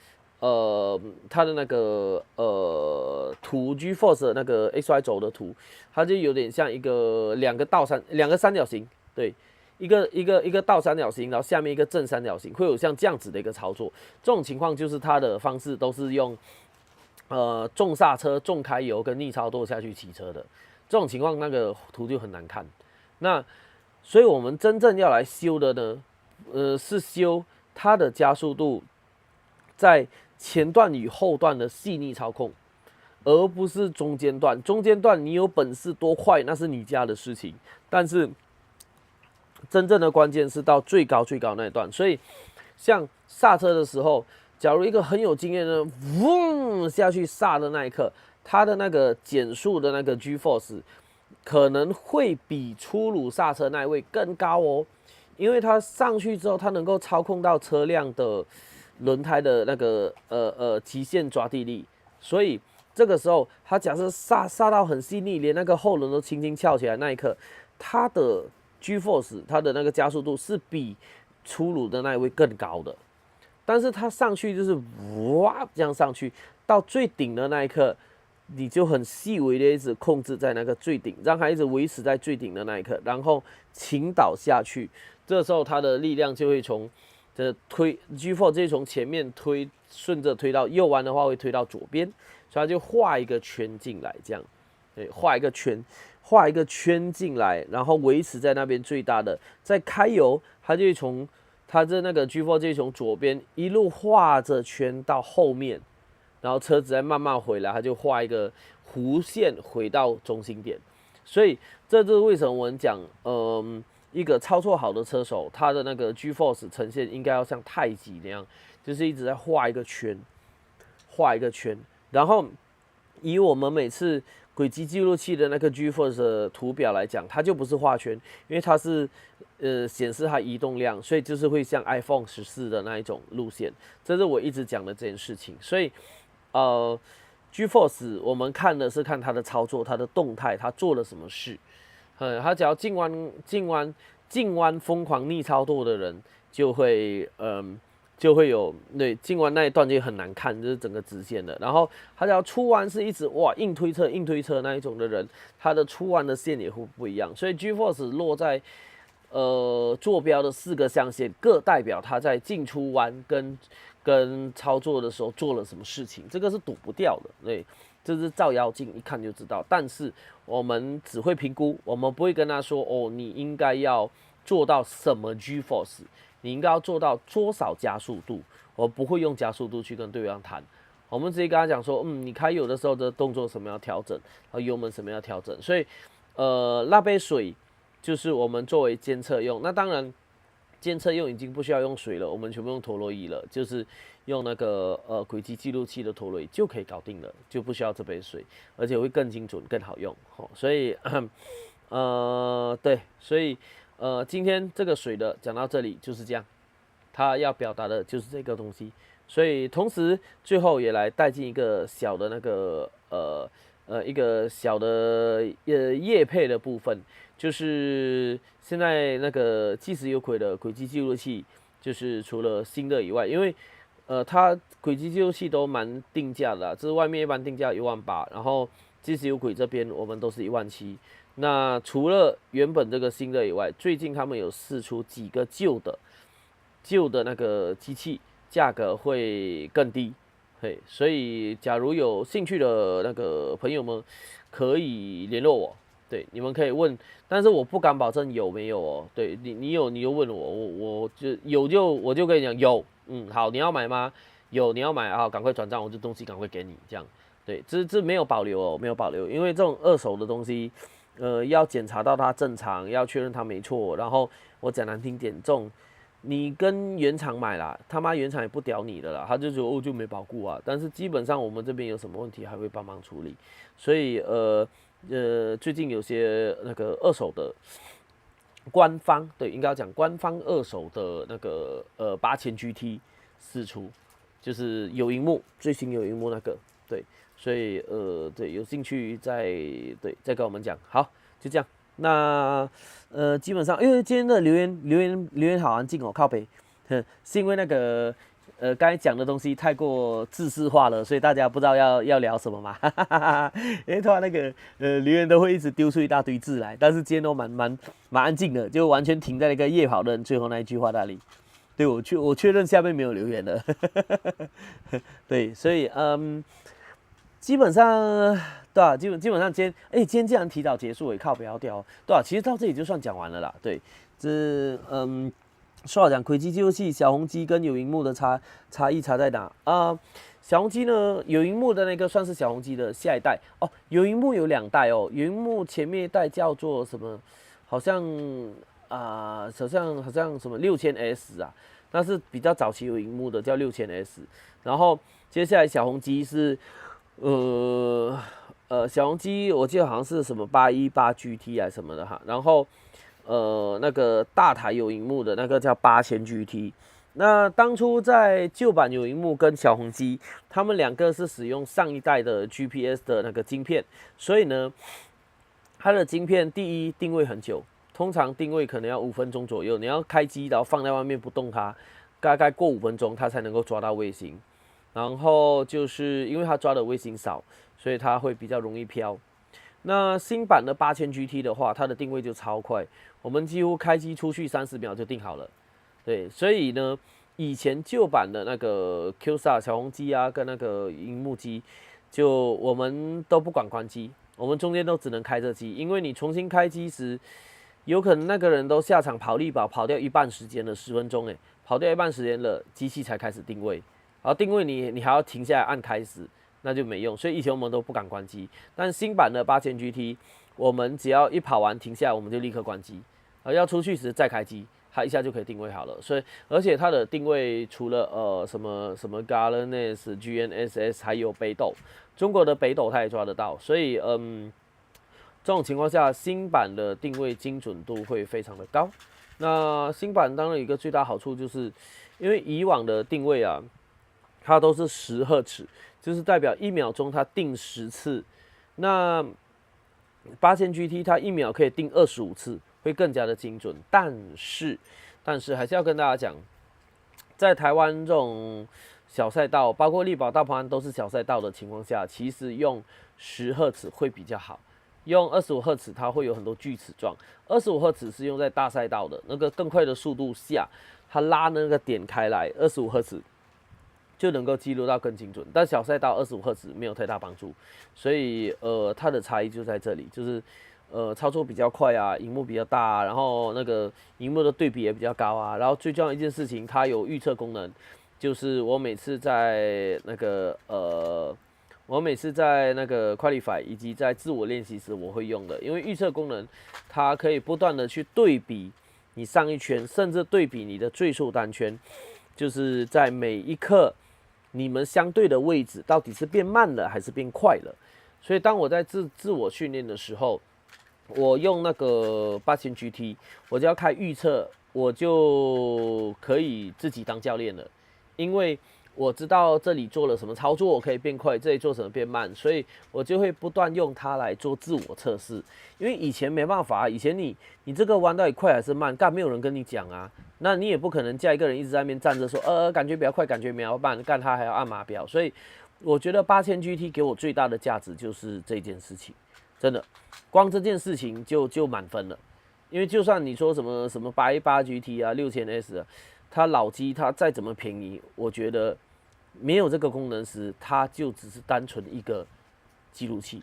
图 G-force 的那个 XY 轴的图，它就有点像两个三角形，对，一个倒三角形，然后下面一个正三角形，会有像这样子的一个操作。这种情况就是它的方式都是用重刹车、重开油跟逆操作下去骑车的。这种情况那个图就很难看。那所以，我们真正要来修的呢，是修它的加速度在前段与后段的细腻操控，而不是中间段。中间段你有本事多快，那是你家的事情。但是，真正的关键是到最高那一段。所以，像刹车的时候，假如一个很有经验的，嗡下去刹的那一刻，它的那个减速的那个 G-force。可能会比粗鲁刹车那一位更高哦，因为它上去之后，它能够操控到车辆的轮胎的那个极限抓地力，所以这个时候，它假设刹到很细腻，连那个后轮都轻轻翘起来那一刻，它的 G-force 它的那个加速度是比粗鲁的那一位更高的，但是它上去就是哇这样上去到最顶的那一刻。你就很细微的一直控制在那个最顶，让它一直维持在最顶的那一刻，然后倾倒下去。这时候它的力量就会从G-force 就从前面推，顺着推到右弯的话会推到左边，所以它就画一个圈进来，这样，对，画一个圈进来，然后维持在那边最大的，再开油，它就会从它的那个 G-force 就会从左边一路画着圈到后面。然后车子再慢慢回来，它就画一个弧线回到中心点，所以这就是为什么我们讲，一个操作好的车手，他的那个 G-force 呈现应该要像太极那样，就是一直在画一个圈，然后以我们每次轨迹记录器的那个 GeForce 的图表来讲，它就不是画圈，因为它是显示它移动量，所以就是会像 iPhone 14的那一种路线，这是我一直讲的这件事情。所以GeForce 我们看的是看它的操作、它的动态，它做了什么事。它只要进弯疯狂逆操作的人，就会有对进弯那一段就很难看，就是整个直线的。然后他只要出弯是一直哇硬推车那一种的人，他的出弯的线也会不一样。所以 GeForce 落在坐标的4个象限，各代表他在进出弯跟操作的时候做了什么事情，这个是躲不掉的。对，这是照妖镜一看就知道。但是我们只会评估，我们不会跟他说哦，你应该要做到什么 GeForce。你应该要做到多少加速度？我不会用加速度去跟对方谈，我们直接跟他讲说，你开油的时候的动作什么要调整，油门什么要调整。所以，那杯水就是我们作为监测用。那当然，监测用已经不需要用水了，我们全部用陀螺仪了，就是用那个轨迹记录器的陀螺仪就可以搞定了，就不需要这杯水，而且会更精准、更好用。所以，对，所以。今天这个水的讲到这里就是这样，他要表达的就是这个东西，所以同时最后也来带进一个小的那个一个小的业配的部分，就是现在那个计时有轨的轨迹记录器，就是除了新的以外，因为它轨迹记录器都蛮定价的啦，这是外面一般定价18000，然后计时有轨这边我们都是17000。那除了原本这个新的以外，最近他们有释出几个旧的那个机器，价格会更低。嘿，所以假如有兴趣的那个朋友们，可以联络我。对，你们可以问，但是我不敢保证有没有哦。对你有你就问我就有我就跟你讲有，好，你要买吗？有你要买啊，赶快转账，我这东西赶快给你，这样。对，这没有保留哦，没有保留，因为这种二手的东西。要检查到它正常，要确认它没错，然后我讲难听点，这种你跟原厂买啦，他妈原厂也不屌你的啦，他就说就没保固啊。但是基本上我们这边有什么问题还会帮忙处理，所以最近有些那个二手的官方，对，应该要讲官方二手的那个8000GT 释出，就是有荧幕，最新有荧幕那个，对。所以对，有兴趣再跟我们讲。好，就这样。那基本上因为今天的留言好安静哦，靠北，是因为那个刚才讲的东西太过制式化了，所以大家不知道要聊什么嘛。因为突然那个留言都会一直丢出一大堆字来，但是今天都蛮安静的，就完全停在那个夜跑的人最后那一句话那里。对，我确认下面没有留言了。对，所以基本上，对啊，基本上今天既然提早结束，也靠不要掉，对啊，其实到这里就算讲完了啦。对，这说好讲轨迹记录器小红机跟有荧幕的差异在哪啊？小红机呢，有荧幕的那个算是小红机的下一代哦。有荧幕有2代哦，有荧幕前面一代叫做什么？好像好像什么6000S 啊，那是比较早期有荧幕的叫6000S，然后接下来小红机是。小红机我记得好像是什么818GT 还是什么的哈，然后那个大台有荧幕的那个叫8000GT。那当初在旧版有荧幕跟小红机，他们2个是使用上一代的 GPS 的那个晶片，所以呢，它的晶片第一定位很久，通常定位可能要5分钟左右，你要开机然后放在外面不动它，大概过5分钟它才能够抓到卫星。然后就是因为它抓的卫星少，所以它会比较容易飘。那新版的8000GT 的话，它的定位就超快，我们几乎开机出去30秒就定好了。对，所以呢，以前旧版的那个 QSA 小红机啊，跟那个荧幕机，就我们都不管关机，我们中间都只能开着机，因为你重新开机时，有可能那个人都下场跑力宝跑掉一半时间了，10分钟跑掉一半时间了，机器才开始定位。然后定位你还要停下来按开始，那就没用。所以以前我们都不敢关机，但新版的8000GT，我们只要一跑完停下来，我们就立刻关机。要出去时再开机，它一下就可以定位好了。所以而且它的定位除了什么 GNSS 还有北斗，中国的北斗它也抓得到，所以这种情况下新版的定位精准度会非常的高。那新版当然有一个最大好处就是，因为以往的定位啊，它都是10赫兹，就是代表1秒钟它定10次。那8000 GT 它1秒可以定25次，会更加的精准。但是还是要跟大家讲，在台湾这种小赛道，包括力宝、大鹏湾都是小赛道的情况下，其实用10赫兹会比较好。用25赫兹它会有很多锯齿状，25赫兹是用在大赛道的那个更快的速度下，它拉那个点开来，25赫兹就能够记录到更精准。但小赛道25赫兹没有太大帮助，所以它的差异就在这里，就是操作比较快啊，荧幕比较大啊，然后那个荧幕的对比也比较高啊，然后最重要的一件事情，它有预测功能，就是我每次在那个Qualify 以及在自我练习时我会用的，因为预测功能它可以不断的去对比你上一圈，甚至对比你的最速单圈，就是在每一刻你们相对的位置到底是变慢了还是变快了。所以当我在自我训练的时候，我用那个8000 GT， 我只要开预测，我就可以自己当教练了，因为我知道这里做了什么操作可以变快，这里做什么变慢，所以我就会不断用它来做自我测试。因为以前没办法，以前你这个弯到底快还是慢，干没有人跟你讲啊，那你也不可能叫一个人一直在那边站着说，感觉比较快，感觉比较慢，干他还要按码表。所以我觉得8000 GT 给我最大的价值就是这件事情，真的，光这件事情就满分了。因为就算你说什么818 GT 啊、6000S 啊，它老机它再怎么便宜，我觉得没有这个功能时，它就只是单纯一个记录器，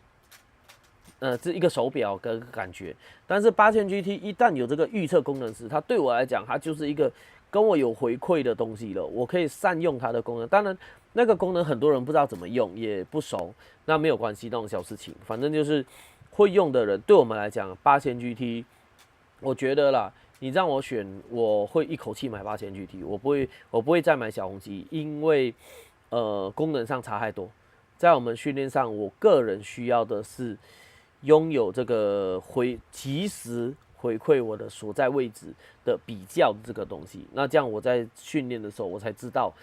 这一个手表跟感觉。但是8000 GT 一旦有这个预测功能时，它对我来讲，它就是一个跟我有回馈的东西了，我可以善用它的功能。当然，那个功能很多人不知道怎么用，也不熟，那没有关系，那种小事情，反正就是会用的人，对我们来讲，8000 GT。我觉得啦，你让我选，我会一口气买8000 GT， 我不会再买小红机，因为功能上差太多。在我们训练上，我个人需要的是拥有这个及时回馈我的所在位置的比较这个东西。那这样我在训练的时候，我才知道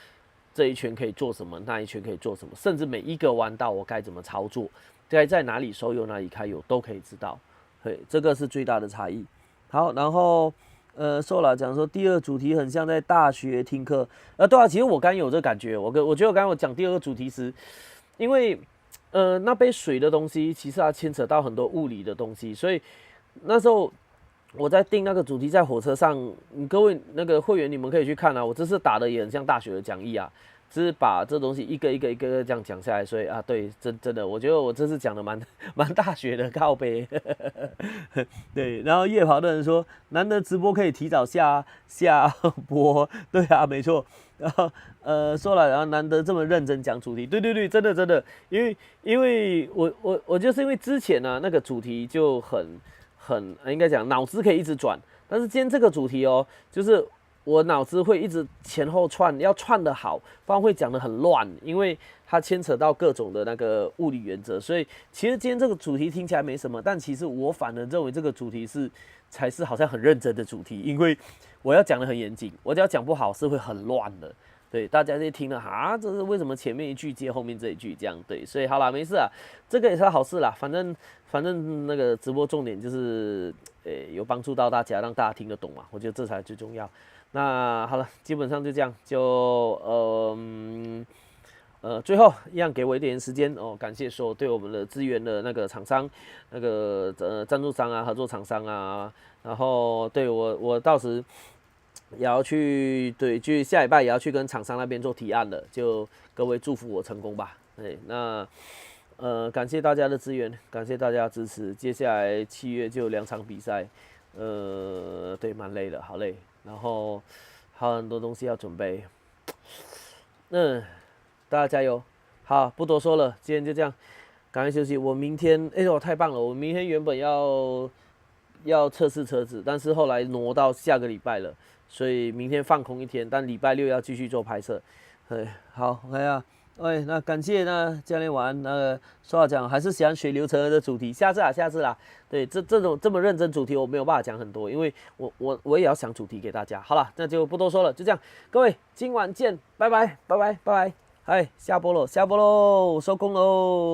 这一圈可以做什么，那一圈可以做什么，甚至每一个弯道我该怎么操作，该在哪里收油哪里开油都可以知道。对，这个是最大的差异。好，然后受了讲说第二主题很像在大学听课，对啊，其实我刚有这感觉，我觉得我刚刚我讲第二个主题时，因为那杯水的东西其实它牵扯到很多物理的东西，所以那时候我在定那个主题在火车上，各位那个会员你们可以去看啊，我这次打的也很像大学的讲义啊。只是把这东西一个一个这样讲下来，所以啊，对，真的，我觉得我这次讲的蛮大学的靠北，对。然后夜跑的人说，难得直播可以提早下播，对啊，没错。然后说了，然后难得这么认真讲主题，对，真的，因为我就是因为之前呢、那个主题就很应该讲脑子可以一直转，但是今天这个主题哦，就是我脑子会一直前后串，要串得好，不然会讲得很乱，因为它牵扯到各种的那个物理原则。所以其实今天这个主题听起来没什么，但其实我反而认为这个主题才是好像很认真的主题，因为我要讲得很严谨，我只要讲不好是会很乱的。对，大家就听了哈，这是为什么前面一句接后面这一句这样？对，所以好啦，没事啊，这个也是好事啦。反正那个直播重点就是，有帮助到大家，让大家听得懂嘛，我觉得这才最重要。那好了，基本上就这样，最后一样给我一点时间哦，感谢所有对我们的资源的那个厂商，那个赞助商啊、合作厂商啊，然后对我到时也要去，对，就下礼拜也要去跟厂商那边做提案了，就各位祝福我成功吧。对，那感谢大家的资源，感谢大家的支持。接下来7月就有2场比赛，对，蛮累的，好累，然后还有很多东西要准备。大家加油！好，不多说了，今天就这样，赶快休息。我明天，我太棒了！我明天原本要要测试车子，但是后来挪到下个礼拜了，所以明天放空一天，但礼拜六要继续做拍摄。好，OK 啊。那感谢那教练晚安。说好讲还是喜欢水流车的主题，下次啦。对，这种这么认真主题我没有办法讲很多，因为我也要想主题给大家。好了，那就不多说了，就这样，各位今晚见，拜拜。下播喽，收工喽。